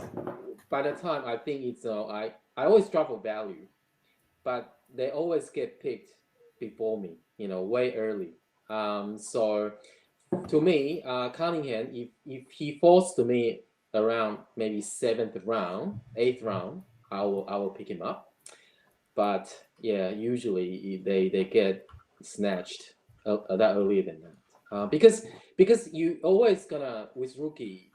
B: by the time I think it's I always draft for value, but they always get picked before me, way early. So to me, Cunningham, if he falls to me around maybe 7th round, 8th round, I will pick him up. But usually they get snatched that earlier than that. Because you always gonna, with rookie,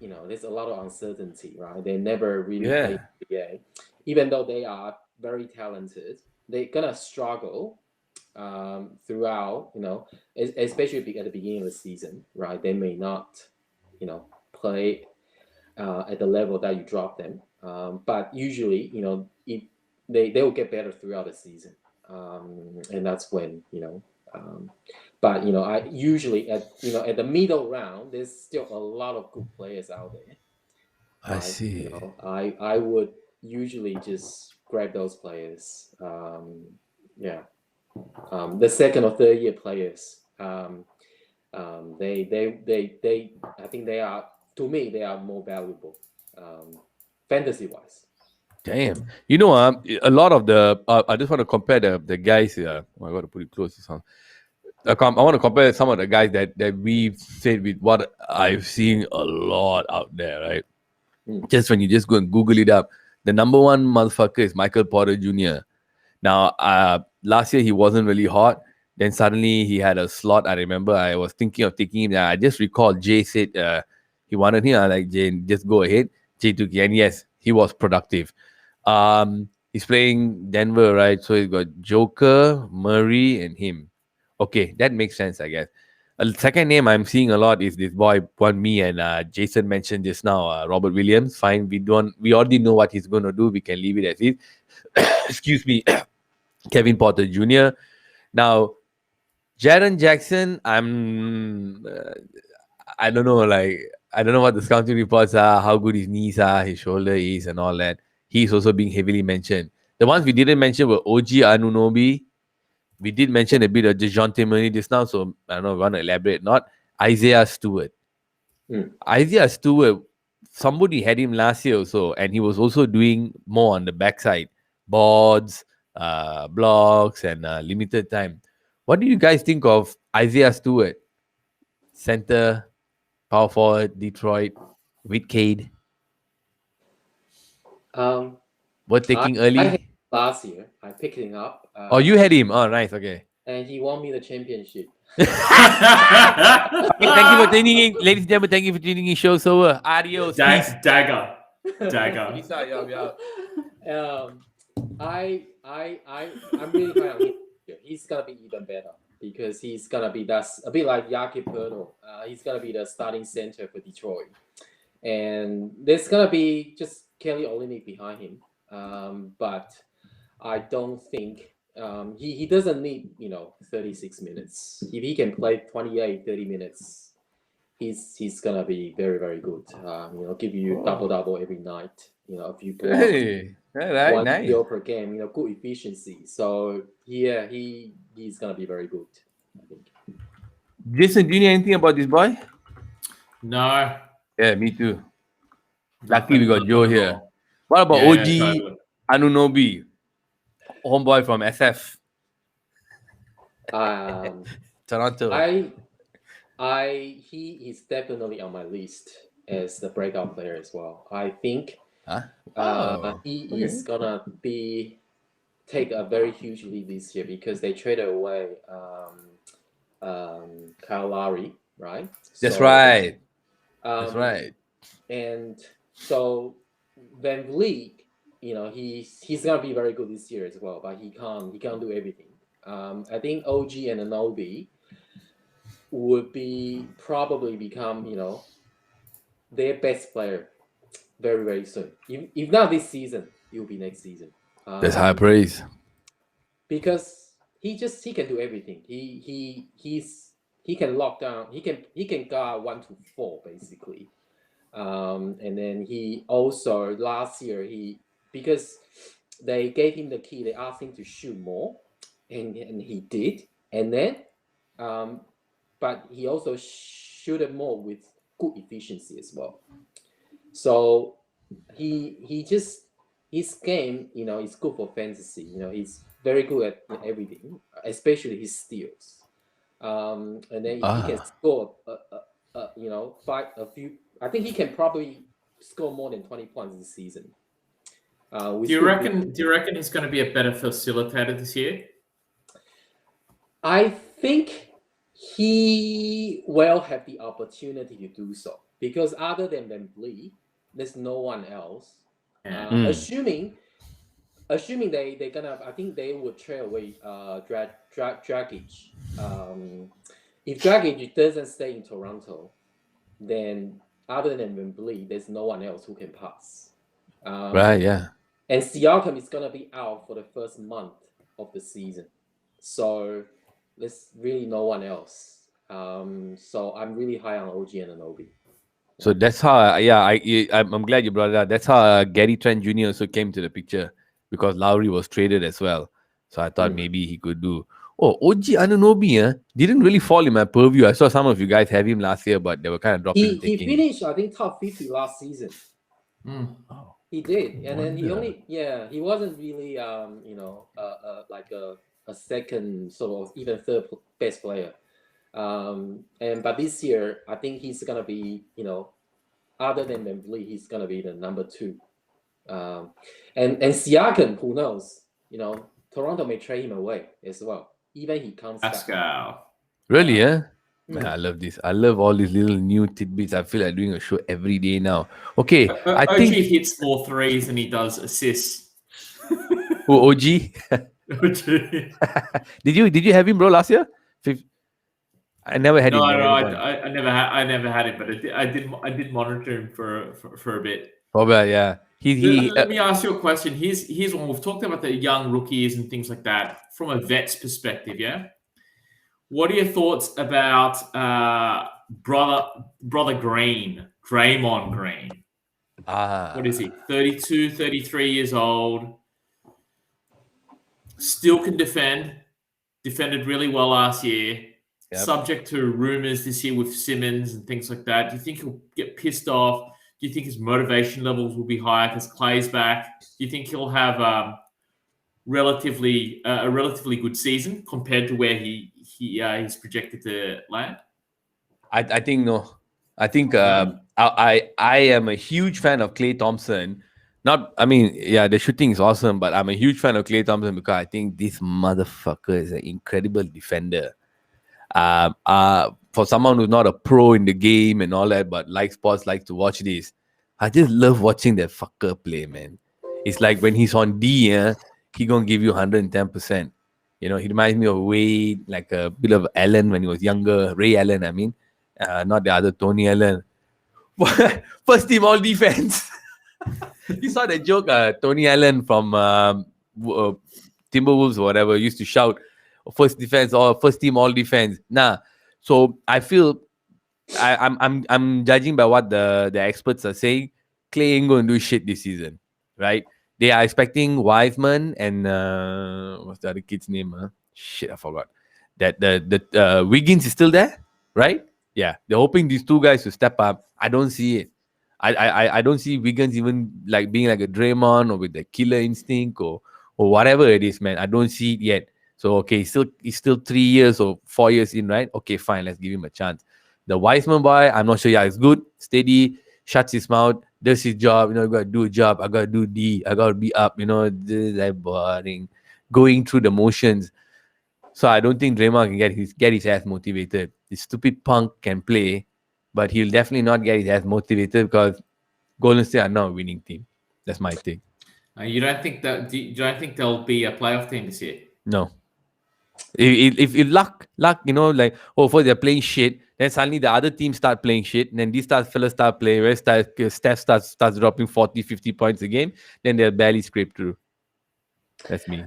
B: there's a lot of uncertainty, right? They never really play the game. Even though they are very talented, they're gonna struggle throughout, especially at the beginning of the season, right? They may not, play at the level that you drop them. But usually, they will get better throughout the season. And that's when, but I usually at the middle round, there's still a lot of good players out there.
A: I see.
B: I would usually just grab those players. The second or third year players. They I think they are, to me, they are more valuable, fantasy wise.
A: Damn. A lot of I just want to compare the guys here. Oh, I got to put it close to some. I want to compare some of the guys that we've said with what I've seen a lot out there, right? Just when you just go and Google it up, the number one motherfucker is Michael Porter Jr. Now, last year he wasn't really hot. Then suddenly he had a slot. I remember I was thinking of taking him. I just recall Jay said he wanted him. I like, Jay, just go ahead. Jay took it, and yes, he was productive. He's playing Denver, right? So he's got Joker, Murray, and him. Okay, that makes sense, I guess. A second name I'm seeing a lot is this boy, one me and Jason mentioned just now, Robert Williams. Fine, we already know what he's going to do. We can leave it as is. Excuse me, Kevin Porter Jr. Now, Jaren Jackson, I don't know, I don't know what the scouting reports are, how good his knees are, his shoulder is, and all that. He's also being heavily mentioned. The ones we didn't mention were OG Anunoby. We did mention a bit of DeJounte Murray just now, so I don't know if you want to elaborate. Not Isaiah Stewart. Isaiah Stewart, somebody had him last year also, and he was also doing more on the backside, boards, blocks, and limited time. What do you guys think of Isaiah Stewart, center, power forward, Detroit, with Cade? What taking
B: I
A: early?
B: had last year. I picked him up.
A: Oh, you had him. Oh, nice. Okay.
B: And he won me the championship.
A: Hey, thank you for tuning in, ladies and gentlemen. Thank you for tuning in. Show's over. Adios. Peace.
C: Dagger.
A: Peace out, y'all.
B: I'm really high on him. He's gonna be even better because he's gonna be a bit like Yaki Poeltl. He's gonna be the starting center for Detroit, and there's gonna be just Kelly Olynyk behind him. But I don't think he doesn't need 36 minutes. If he can play 28, 30 minutes, he's gonna be very, very good. Give you double every night. A few blocks.
A: Hey, all right,
B: 1
A: nice.
B: steal per game. Good efficiency. So yeah, he's gonna be very good, I think.
A: Jason, do you know anything about this boy?
C: No.
A: Yeah, me too. Lucky we got Joe here. What about
C: Yeah,
A: OG
C: totally.
A: Anunoby, homeboy from SF, Toronto?
B: He is definitely on my list as the breakout player as well. I think he is gonna take a very huge lead this year because they traded away Kyle Lowry, right?
A: That's right.
B: That's
A: right.
B: And so Van Vliet, he's gonna be very good this year as well, but he can't do everything. I think OG and Anunoby would probably become their best player very, very soon. If not this season, it will be next season.
A: That's high praise.
B: Because he can do everything. He can lock down. He can guard 1 to 4 basically. And then he also last year because they gave him the key, they asked him to shoot more, and he did. And then but he also shooted more with good efficiency as well. So his game, is good for fantasy. He's very good at everything, especially his steals. And then if he can score, I think he can probably score more than 20 points this season.
C: Do you reckon he's going to be a better facilitator this year?
B: I think he will have the opportunity to do so because other than Van Vliet, there's no one else. Assuming they're gonna, I think they would trade away Dragic. If Dragic doesn't stay in Toronto, then other than Van Vliet, there's no one else who can pass.
A: Right, yeah.
B: And Siakam is gonna be out for the first month of the season, so there's really no one else. So I'm really high on OG and Anunoby.
A: So that's how, I'm glad you brought it up. That's how Gary Trent Jr. also came to the picture because Lowry was traded as well. So I thought maybe he could do. Oh, OG Anunoby didn't really fall in my purview. I saw some of you guys have him last year, but they were kind of dropping and
B: He
A: taking.
B: finished, I think, top 50 last season.
A: Oh,
B: He did, and then he
A: wonder.
B: only he wasn't really like a second sort of even third best player. But this year I think he's gonna be, other than Wembley, he's gonna be the number 2. And Siakam, who knows? Toronto may trade him away as well. Even he comes back.
C: Pascal.
A: Really, yeah? Man, I love this. I love all these little new tidbits. I feel like doing a show every day now. Okay, I
C: OG
A: think.
C: hits more threes than he does assists.
A: Oh, OG.
C: OG.
A: Did you have him, bro, last year? I never had him.
C: No,
A: bro.
C: I never had it, but I did monitor him for a bit.
A: Oh, well, yeah.
C: Let me ask you a question. Here's one. We've talked about the young rookies and things like that from a vet's perspective. Yeah. What are your thoughts about brother Green, Draymond Green? What is he? 32, 33 years old. Still can defend. Defended really well last year. Yep. Subject to rumors this year with Simmons and things like that. Do you think he'll get pissed off? Do you think his motivation levels will be higher because Klay's back? Do you think he'll have a relatively good season compared to where he's projected to land?
A: I think no. I think I am a huge fan of Klay Thompson. The shooting is awesome, but I'm a huge fan of Klay Thompson because I think this motherfucker is an incredible defender. For someone who's not a pro in the game and all that, but like sports, like to watch this, I just love watching that fucker play, man. It's like when he's on D, he gonna give you 110%. He reminds me of Wade, like a bit of Allen when he was younger, Ray Allen, I mean, not the other Tony Allen. First team all defense. You saw that joke, Tony Allen from Timberwolves or whatever used to shout, first defense or first team all defense. So I feel I'm judging by what the experts are saying. Klay ain't gonna do shit this season, right? They are expecting Wiseman and what's the other kid's name? Shit, I forgot. That the Wiggins is still there, right? Yeah, they're hoping these two guys to step up. I don't see it. I don't see Wiggins even like being like a Draymond or with the killer instinct or whatever it is, man. I don't see it yet. So okay, he's still 3 years or 4 years in, right? Okay, fine, let's give him a chance. The Wiseman boy, I'm not sure. Yeah, it's good, steady, shuts his mouth, does his job. I gotta do a job. I gotta do D. I gotta be up. This is like boring, going through the motions. So I don't think Draymond can get his ass motivated. This stupid punk can play, but he'll definitely not get his ass motivated because Golden State are not a winning team. That's my take.
C: You don't think that? Do you think they'll be a playoff team this year?
A: No. If luck, first they're playing shit, then suddenly the other team start playing shit, and then these fellas start playing, where Steph starts dropping 40, 50 points a game, then they'll barely scrape through. That's me.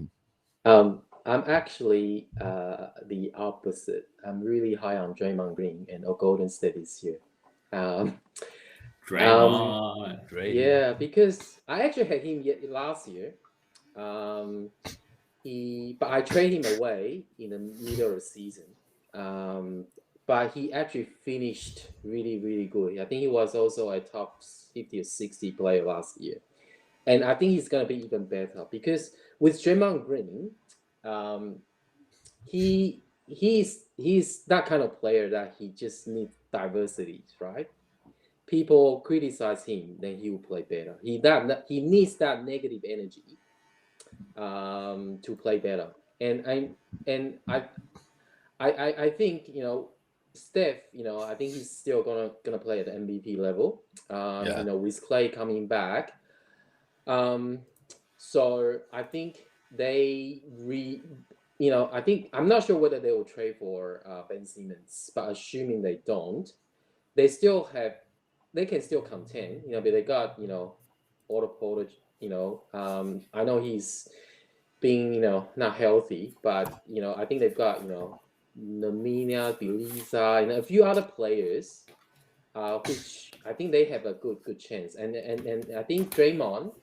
B: I'm actually the opposite. I'm really high on Draymond Green and Golden State this year.
C: Draymond.
B: Yeah, because I actually had him last year. But I traded him away in the middle of the season. But he actually finished really, really good. I think he was also a top 50 or 60 player last year. And I think he's going to be even better because with Draymond Green, he's that kind of player that he just needs diversity, right? People criticize him, then he will play better. He needs that negative energy to play better. And I think Steph, I think he's still gonna play at the MVP level. With Klay coming back. So I think I'm not sure whether they will trade for Ben Simmons, but assuming they don't, they can still contend. But they got Poeltl. I know he's being not healthy, but I think they've got Namina, Belisa, and a few other players which I think they have a good chance. And I think Draymond,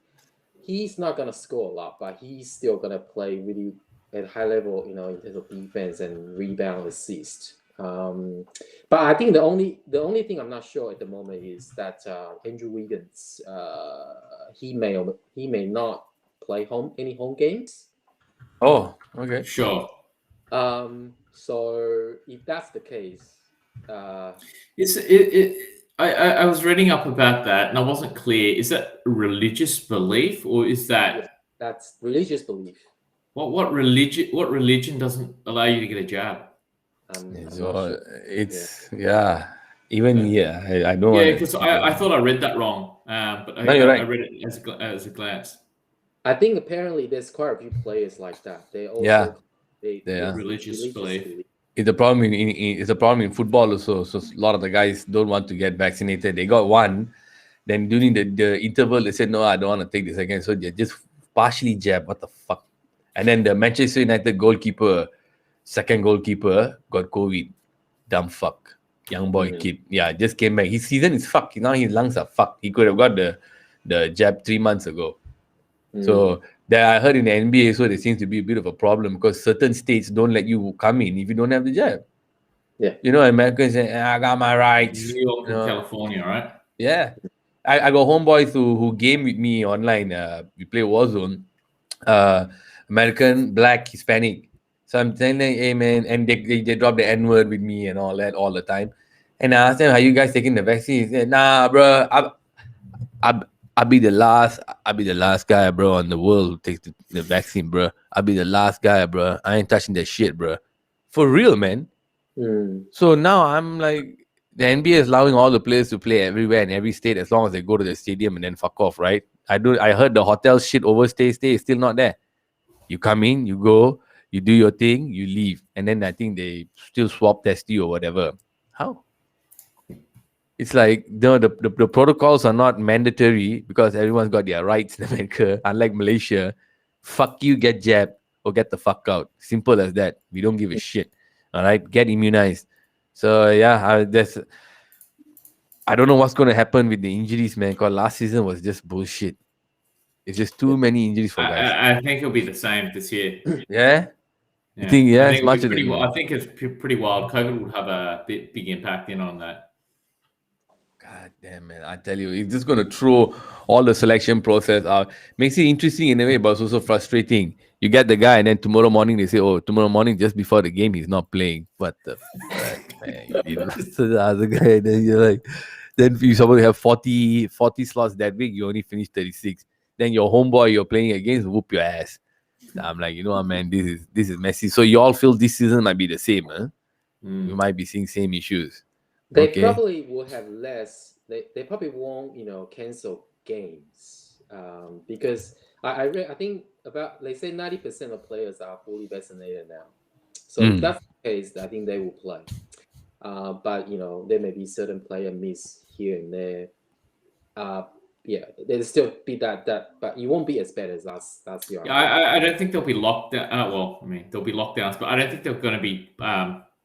B: he's not gonna score a lot, but he's still gonna play really at high level, in terms of defense and rebound, assist. But I think the only thing I'm not sure at the moment is that Andrew Wiggins, he may not play any home games.
A: Oh, okay.
C: Sure.
B: So if that's the case,
C: I was reading up about that and I wasn't clear. Is that religious belief or is that
B: that's religious belief.
C: what religion doesn't allow you to get a jab?
B: I'm not
A: So
B: sure.
A: it's even I don't.
C: Yeah,
A: wanna-
C: because I thought I read that wrong, but
A: No, you're
C: I
A: right.
C: read it as a glance.
B: I think apparently there's quite a few players like that. They also
A: Yeah.
B: they
A: Yeah.
C: Religious belief.
A: It's a problem it's a problem in football also. So a lot of the guys don't want to get vaccinated. They got one, then during the interval they said no, I don't want to take the second. So they just partially jab. What the fuck? And then the Manchester United second goalkeeper, got COVID. Dumb fuck. Young boy kid. Yeah, just came back. His season is fucked. Now his lungs are fucked. He could have got the jab 3 months ago. So that I heard in the NBA, so there seems to be a bit of a problem because certain states don't let you come in if you don't have the jab.
B: Yeah.
A: Americans say, I got my rights.
C: New York and California, right?
A: Yeah. I got homeboys who game with me online. We play Warzone. American, black, Hispanic. So I'm saying, hey man, and they drop the N-word with me and all that all the time. And I asked them, are you guys taking the vaccine? He said, nah, bro. I'll be the last guy, bro, on the world who takes the vaccine, bro. I'll be the last guy, bro. I ain't touching that shit, bro. For real, man. So now I'm like, the NBA is allowing all the players to play everywhere in every state as long as they go to the stadium and then fuck off, right? I heard the hotel shit stay is still not there. You come in, you go, you do your thing, you leave, and then I think they still swab test you or whatever. How? It's like the protocols are not mandatory because everyone's got their rights in America. Unlike Malaysia, fuck you, get jabbed or get the fuck out. Simple as that. We don't give a shit. All right, get immunized. So yeah, I don't know what's going to happen with the injuries, man. Because last season was just bullshit. It's just too many injuries for guys.
C: I think it'll be the same this year.
A: Yeah.
C: Yeah.
A: You think
C: I
A: it's
C: think
A: much
C: it'll be I think it's pretty wild. COVID would have a big impact on that.
A: God damn, man. I tell you, it's just going to throw all the selection process out. Makes it interesting in a way, but it's also frustrating. You get the guy, and then tomorrow morning they say, oh, tomorrow morning, just before the game, he's not playing. What the fuck, man? You didn't so the other guy, then you're like, then you supposed to have 40 slots that week, you only finish 36. Then your homeboy you're playing against whoop your ass. I'm like, you know what, man, this is messy. So you all feel this season might be the same, huh? You might be seeing same issues.
B: They
A: Okay.
B: probably will have less. They probably won't, cancel games because I think about, let's say 90% of players are fully vaccinated now. So if that's the case, I think they will play. But there may be certain player miss here and there. Yeah, there'll still be that, but it won't be as bad as last year.
C: Yeah, I don't think there'll be lockdown. Well, I mean, there'll be lockdowns, but I don't think they're going to be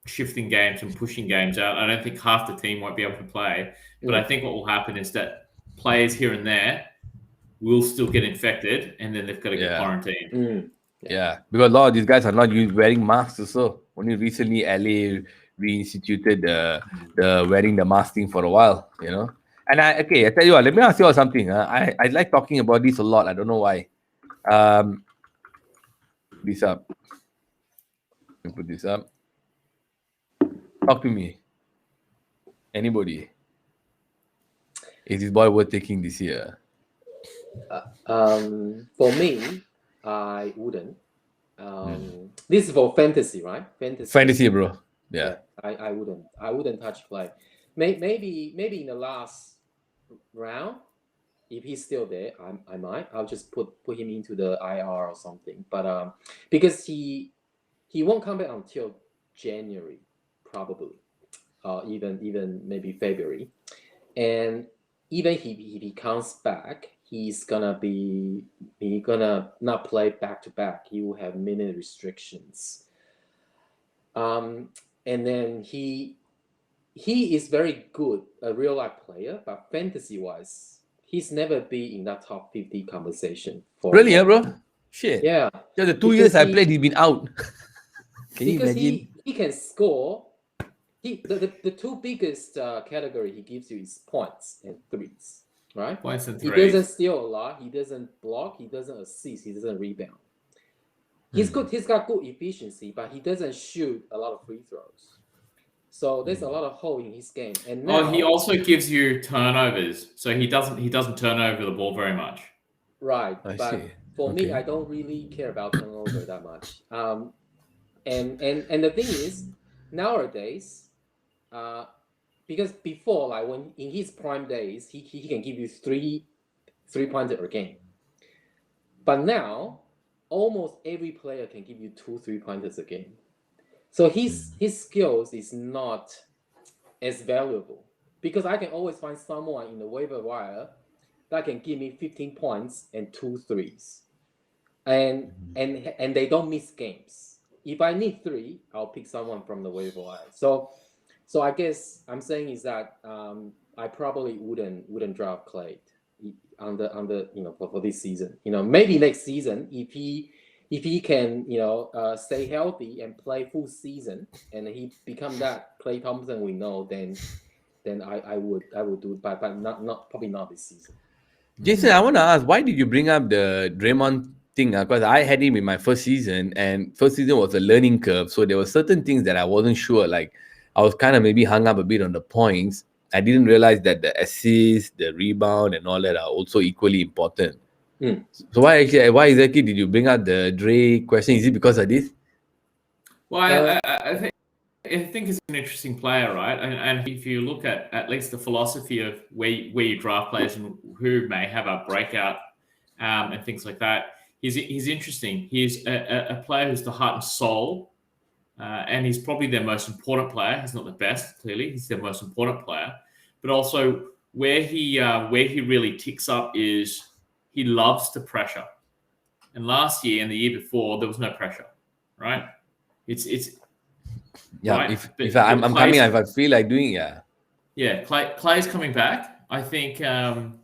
C: shifting games and pushing games out. I don't think half the team won't be able to play. But I think what will happen is that players here and there will still get infected, and then they've got to get quarantined.
A: Yeah, because a lot of these guys are not wearing masks also. Only recently, LA reinstituted the wearing the mask thing for a while, And I tell you what, let me ask you all something. I like talking about this a lot. I don't know why. This up. Let me put this up. Talk to me. Anybody? Is this boy worth taking this year?
B: For me, I wouldn't. This is for fantasy, right?
A: Fantasy, bro. Yeah.
B: I wouldn't. I wouldn't touch Klay. Maybe in the last round, if he's still there, I might. I'll just put him into the IR or something. But because he won't come back until January, probably, even maybe February, and even if he comes back, he's gonna not play back to back. He will have minute restrictions. And then he he is very good, a real life player, but fantasy wise, he's never been in that top 50 conversation.
A: Really, yeah, bro? Shit.
B: Yeah.
A: The 2 years I played, he's been out. Can you
B: Because
A: imagine?
B: he can score. The two biggest category he gives you is points and threes, right?
C: Points and
B: He
C: threes.
B: doesn't steal a lot. He doesn't block. He doesn't assist. He doesn't rebound. He's good. He's got good efficiency, but he doesn't shoot a lot of free throws. So there's a lot of hole in his game. And now,
C: he also gives you turnovers, so he doesn't turn over the ball very much.
B: right,
A: I
B: but
A: see.
B: for me,
A: Okay.
B: I don't really care about turnover that much. And the thing is, nowadays, because before, like when in his prime days, he can give you three-pointer a game. But now, almost every player can give you 2 3-pointers a game. So his skills is not as valuable because I can always find someone in the waiver wire that can give me 15 points and 2 threes, and they don't miss games. If I need 3, I'll pick someone from the waiver wire. So I guess I'm saying is that I probably wouldn't draft Klay under for this season. Maybe next season if he can stay healthy and play full season and he become that Klay Thompson we know, then I would do it, but not probably not this season.
A: Jason, I want to ask, why did you bring up the Draymond thing? Because I had him in my first season, and first season was a learning curve. So there were certain things that I wasn't sure. Like I was kind of maybe hung up a bit on the points. I didn't realize that the assist, the rebound, and all that are also equally important. So why exactly did you bring up the Dre question? Is it because of this?
C: Well, I think he's an interesting player, right? And if you look at least the philosophy of where you draft players and who may have a breakout and things like that, he's interesting. He's a player who's the heart and soul, and he's probably their most important player. He's not the best, clearly. He's their most important player. But also where he really ticks up is he loves to pressure. And last year and the year before, there was no pressure, right? It's
A: Yeah,
C: right?
A: if I'm coming, if I feel like doing, yeah.
C: Yeah, Klay's coming back. I think from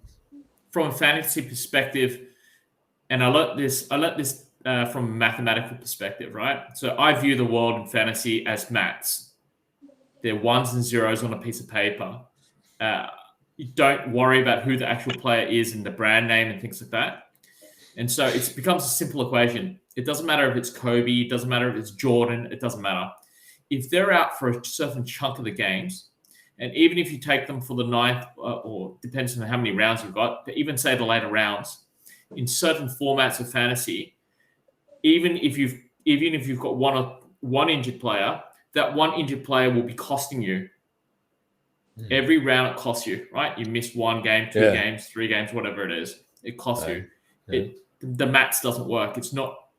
C: a fantasy perspective, and I learnt this from a mathematical perspective, right? So I view the world in fantasy as maths. They're ones and zeros on a piece of paper. You don't worry about who the actual player is and the brand name and things like that. And so it becomes a simple equation. It doesn't matter if it's Kobe, it doesn't matter if it's Jordan, it doesn't matter. If they're out for a certain chunk of the games, and even if you take them for the 9th, or depends on how many rounds you've got, but even say the later rounds, in certain formats of fantasy, even if you've got one injured player, that one injured player will be costing you. Every round it costs you, right? You missed 1 game, 2 games, 3 games, whatever it is. It costs you. Yeah. The maths doesn't work. It's not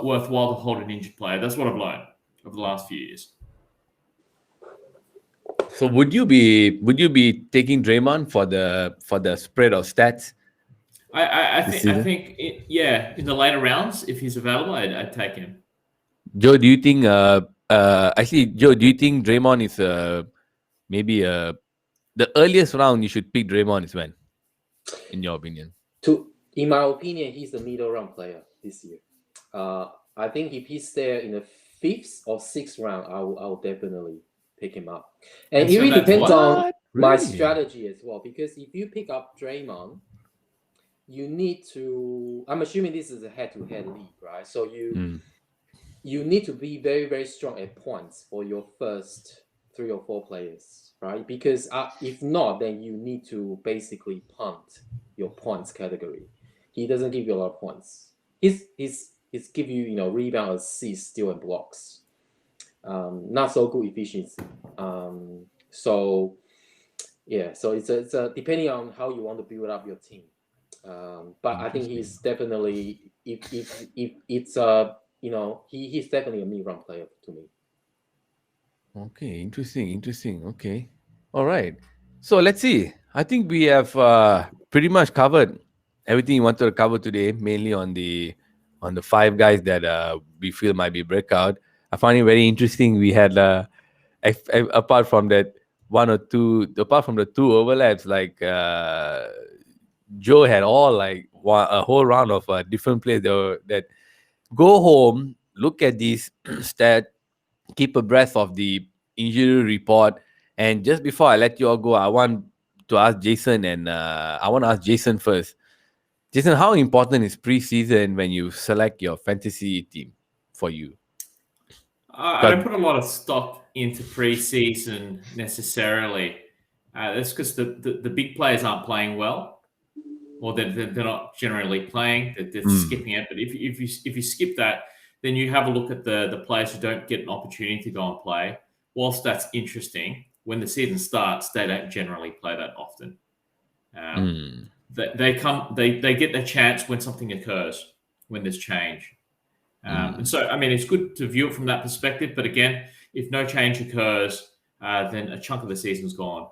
C: worthwhile to hold an injured player. That's what I've learned over the last few years.
A: So would you be taking Draymond for the spread of stats?
C: I think in the later rounds, if he's available, I'd take him.
A: Joe, do you think Joe, do you think Draymond is maybe the earliest round you should pick Draymond is when, in your opinion?
B: In my opinion, he's the middle round player this year. I think if he's there in the 5th or 6th round, I'll definitely pick him up. And it really depends on my strategy as well. Because if you pick up Draymond, you need to. I'm assuming this is a head-to-head league, right? So you need to be very, very strong at points for your first 3 or 4 players, right? Because if not, then you need to basically punt your points category. He doesn't give you a lot of points. He's give you rebound, assists, steal, and blocks. Not so good efficiency. So it's a depending on how you want to build up your team. But I think he's definitely if it's he's definitely a mid-round player to me.
A: Okay, interesting. Okay, all right. So let's see. I think we have pretty much covered everything you wanted to cover today, mainly on the 5 guys that we feel might be breakout. I find it very interesting. We had apart from that one or two, apart from the two overlaps, like Joe had all like a whole round of different players that go home, look at these stat, keep abreast of the injury report. And just before I let you all go, I want to ask Jason, and I want to ask Jason first. Jason, how important is preseason when you select your fantasy team for you?
C: I don't put a lot of stock into preseason necessarily. That's because the big players aren't playing well, or they're not generally playing. They're skipping it. But if you skip that, then you have a look at the players who don't get an opportunity to go and play. Whilst that's interesting, when the season starts, they don't generally play that often. They get their chance when something occurs, when there's change. And so, I mean, it's good to view it from that perspective. But again, if no change occurs, then a chunk of the season's gone.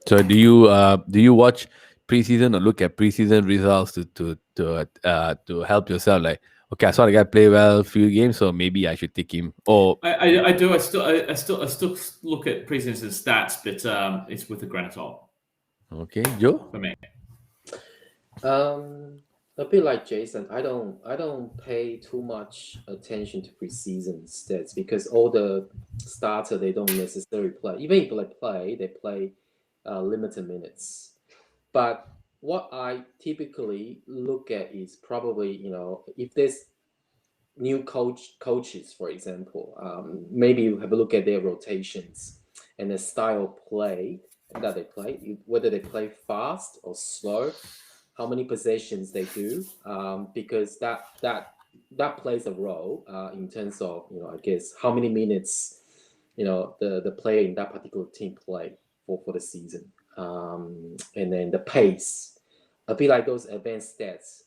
A: So do you watch preseason or look at preseason results to help yourself? Like, okay, I saw the guy play well a few games, so maybe I should take him. Or
C: I do. I still look at preseason stats, but it's with a grain of salt.
A: Okay, Joe.
C: For me,
B: a bit like Jason, I don't pay too much attention to preseason stats because all the starters, they don't necessarily play. Even if they play limited minutes. But what I typically look at is probably, if there's new coaches, for example, maybe you have a look at their rotations and the style of play that they play, whether they play fast or slow, how many possessions they do, because that plays a role in terms of, I guess, how many minutes, the player in that particular team play for the season. And then the pace, a bit like those advanced stats.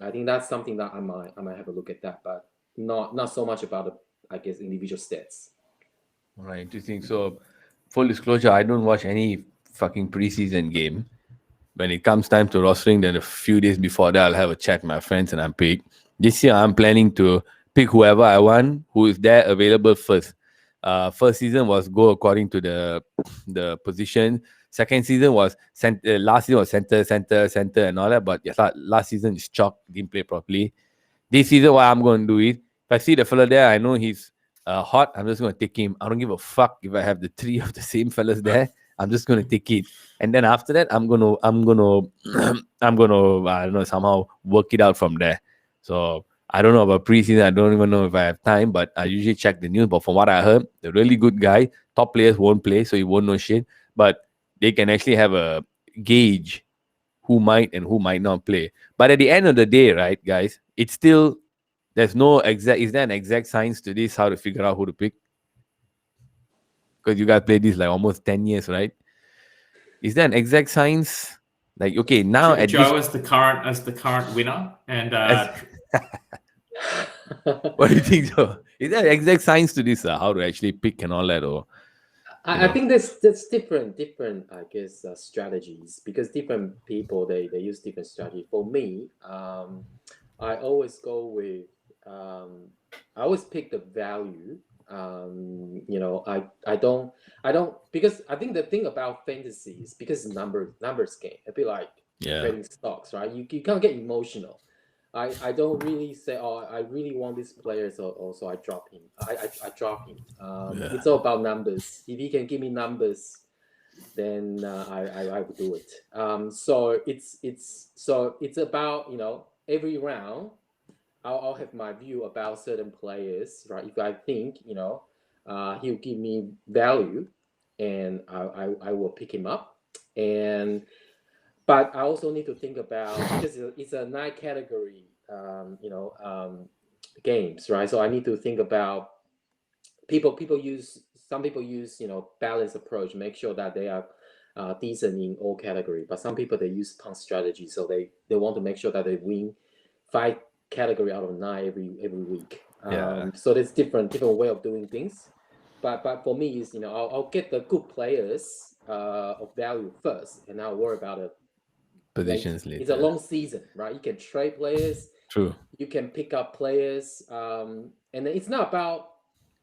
B: I think that's something that I might have a look at that, but not so much about I guess, individual stats.
A: All right, interesting. So, full disclosure, I don't watch any fucking preseason game. When it comes time to rostering, then a few days before that, I'll have a chat with my friends and I'm pick. This year, I'm planning to pick whoever I want, who is there available first. First season was go according to the position. Second season was last season was center, and all that. But yes, last season is chalk, didn't play properly. This season, what I'm going to do is, if I see the fella there, I know he's hot. I'm just going to take him. I don't give a fuck if I have the three of the same fellas there. I'm just going to take it, and then after that, I'm gonna I don't know, somehow work it out from there. So I don't know about preseason. I don't even know if I have time, but I usually check the news. But from what I heard, the really good guy, top players won't play, so you won't know shit. But they can actually have a gauge who might and who might not play. But at the end of the day, right, guys, it's still there's no exact. Is there an exact science to this? How to figure out who to pick? Because you guys played this like almost 10 years, right? Is there an exact science? Like, okay, now at
C: Joe as the current winner, and
A: what do you think, Joe? Is there an exact science to this? How to actually pick and all that, or
B: I think that's different, I guess, strategies, because different people they use different strategy. For me, I always go with I always pick the value. I don't because I think the thing about fantasy is because it's numbers game, a bit like trading stocks, right? You can't get emotional. I don't really say, oh, I really want this player, so I drop him. I drop him. It's all about numbers. If he can give me numbers, then I would do it. So it's about, every round I'll have my view about certain players, right? If I think, he'll give me value, and I will pick him up. But I also need to think about, because it's a 9 category, games, right? So I need to think about some people use, balanced approach, make sure that they are decent in all category. But some people, they use punt strategy, so they want to make sure that they win 5 category out of 9 every week. So there's different way of doing things. But for me, is I'll get the good players of value first, and I'll worry about it
A: positions later.
B: It's a long season, right? You can trade players.
A: True.
B: You can pick up players, and it's not about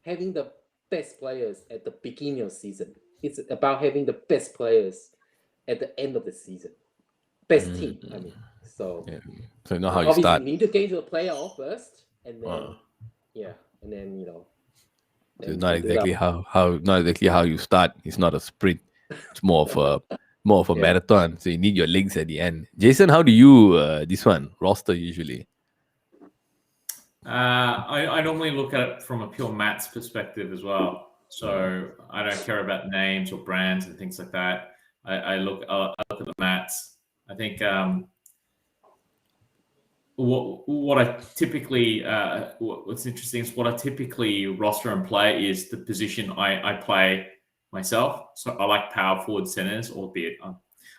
B: having the best players at the beginning of season. it's about having the best players at the end of the season, best team. I mean, so
A: so not how you
B: obviously
A: start.
B: you need to get into the playoff first, and then and then
A: It's not exactly how you start. It's not a sprint. It's more of a marathon. So you need your legs at the end. Jason, how do you this one roster usually?
C: I normally look at it from a pure maths perspective as well. So I don't care about names or brands and things like that. I look at the maths. I think what I typically what's interesting is what I typically roster and play is the position I play myself. So I like power forward centers, albeit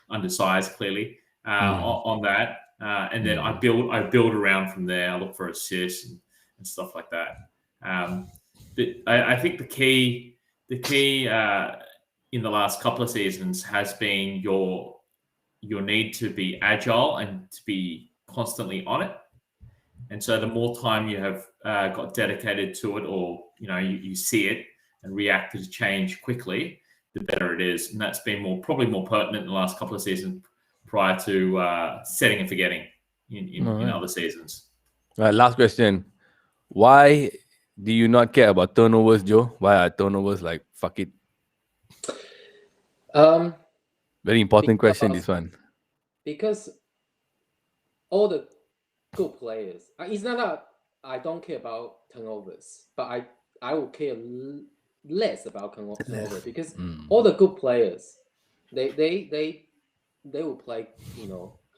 C: undersized clearly on that. And then I build around from there. I look for assists and stuff like that. But I think the key in the last couple of seasons has been your need to be agile and to be constantly on it. And so the more time you have got dedicated to it, or you see it and react to change quickly, the better it is. And that's been probably more pertinent in the last couple of seasons prior to setting and forgetting in other seasons.
A: Last question. Why do you not care about turnovers, Joe? Why are turnovers like fuck it? Very important question, this one.
B: Because all the good players, it's not that I don't care about turnovers, but I will care less about turnover because all the good players, they will play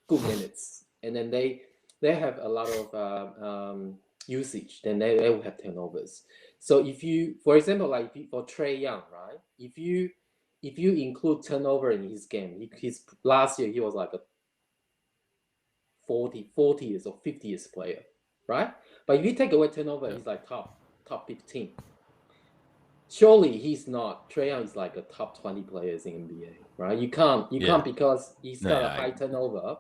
B: good minutes, and then they have a lot of usage, then they will have turnovers. So if you, for example, like for Trae Young, right? If you include turnover in his game, his last year he was like a 40th or 50th player, right? But if you take away turnover, he's like top 15. Surely he's not. Trae Young is like a top 20 players in NBA, right? You can't because he's got a high turnover.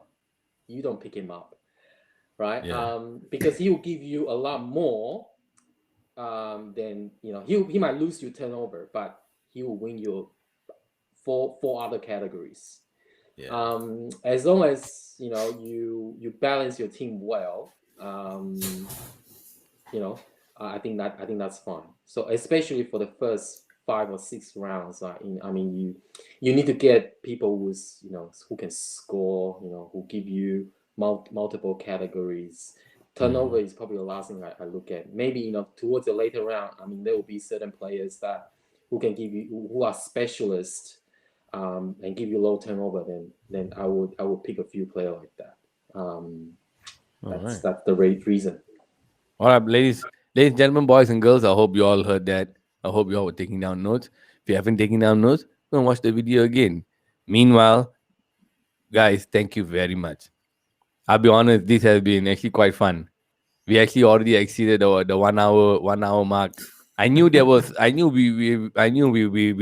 B: You don't pick him up, right? Because he will give you a lot more than he might lose you turnover, but he will win you four other categories. As long as you balance your team well, I think that's fine. So especially for the first 5 or 6 rounds, you need to get people who can score, who give you multiple categories. Turnover is probably the last thing I look at. Maybe towards the later round, there will be certain players who can give you, who are specialists, and give you low turnover. Then I would pick a few players like that. That's the reason.
A: All right, ladies and gentlemen, boys and girls, I hope you all heard that. I hope you all were taking down notes. If you haven't taken down notes, go and watch the video again. Meanwhile, guys, thank you very much. I'll be honest, this has been actually quite fun. We actually already exceeded the 1 hour mark. I knew we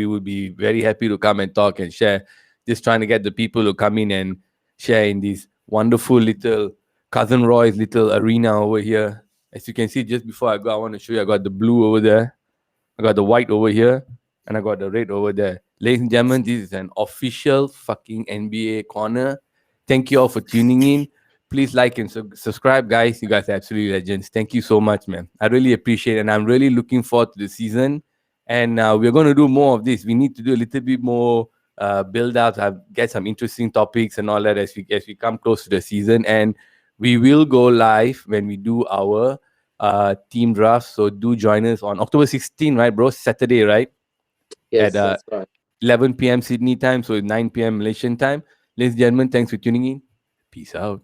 A: would be very happy to come and talk and share. Just trying to get the people to come in and share in this wonderful little Cousin Roy's little arena over here. As you can see, just before I go, I want to show you. I got the blue over there, I got the white over here, and I got the red over there. Ladies and gentlemen, this is an official fucking NBA corner. Thank you all for tuning in. Please like and subscribe, guys. You guys are absolutely legends. Thank you so much, man. I really appreciate it, and I'm really looking forward to the season. And we're going to do more of this. We need to do a little bit more build-outs. I'll get some interesting topics and all that as we come close to the season. And we will go live when we do our team draft. So do join us on October 16, right, bro? Saturday, right?
B: Yes, that's right.
A: 11 p.m. Sydney time, so 9 p.m. Malaysian time. Ladies and gentlemen, thanks for tuning in. Peace out.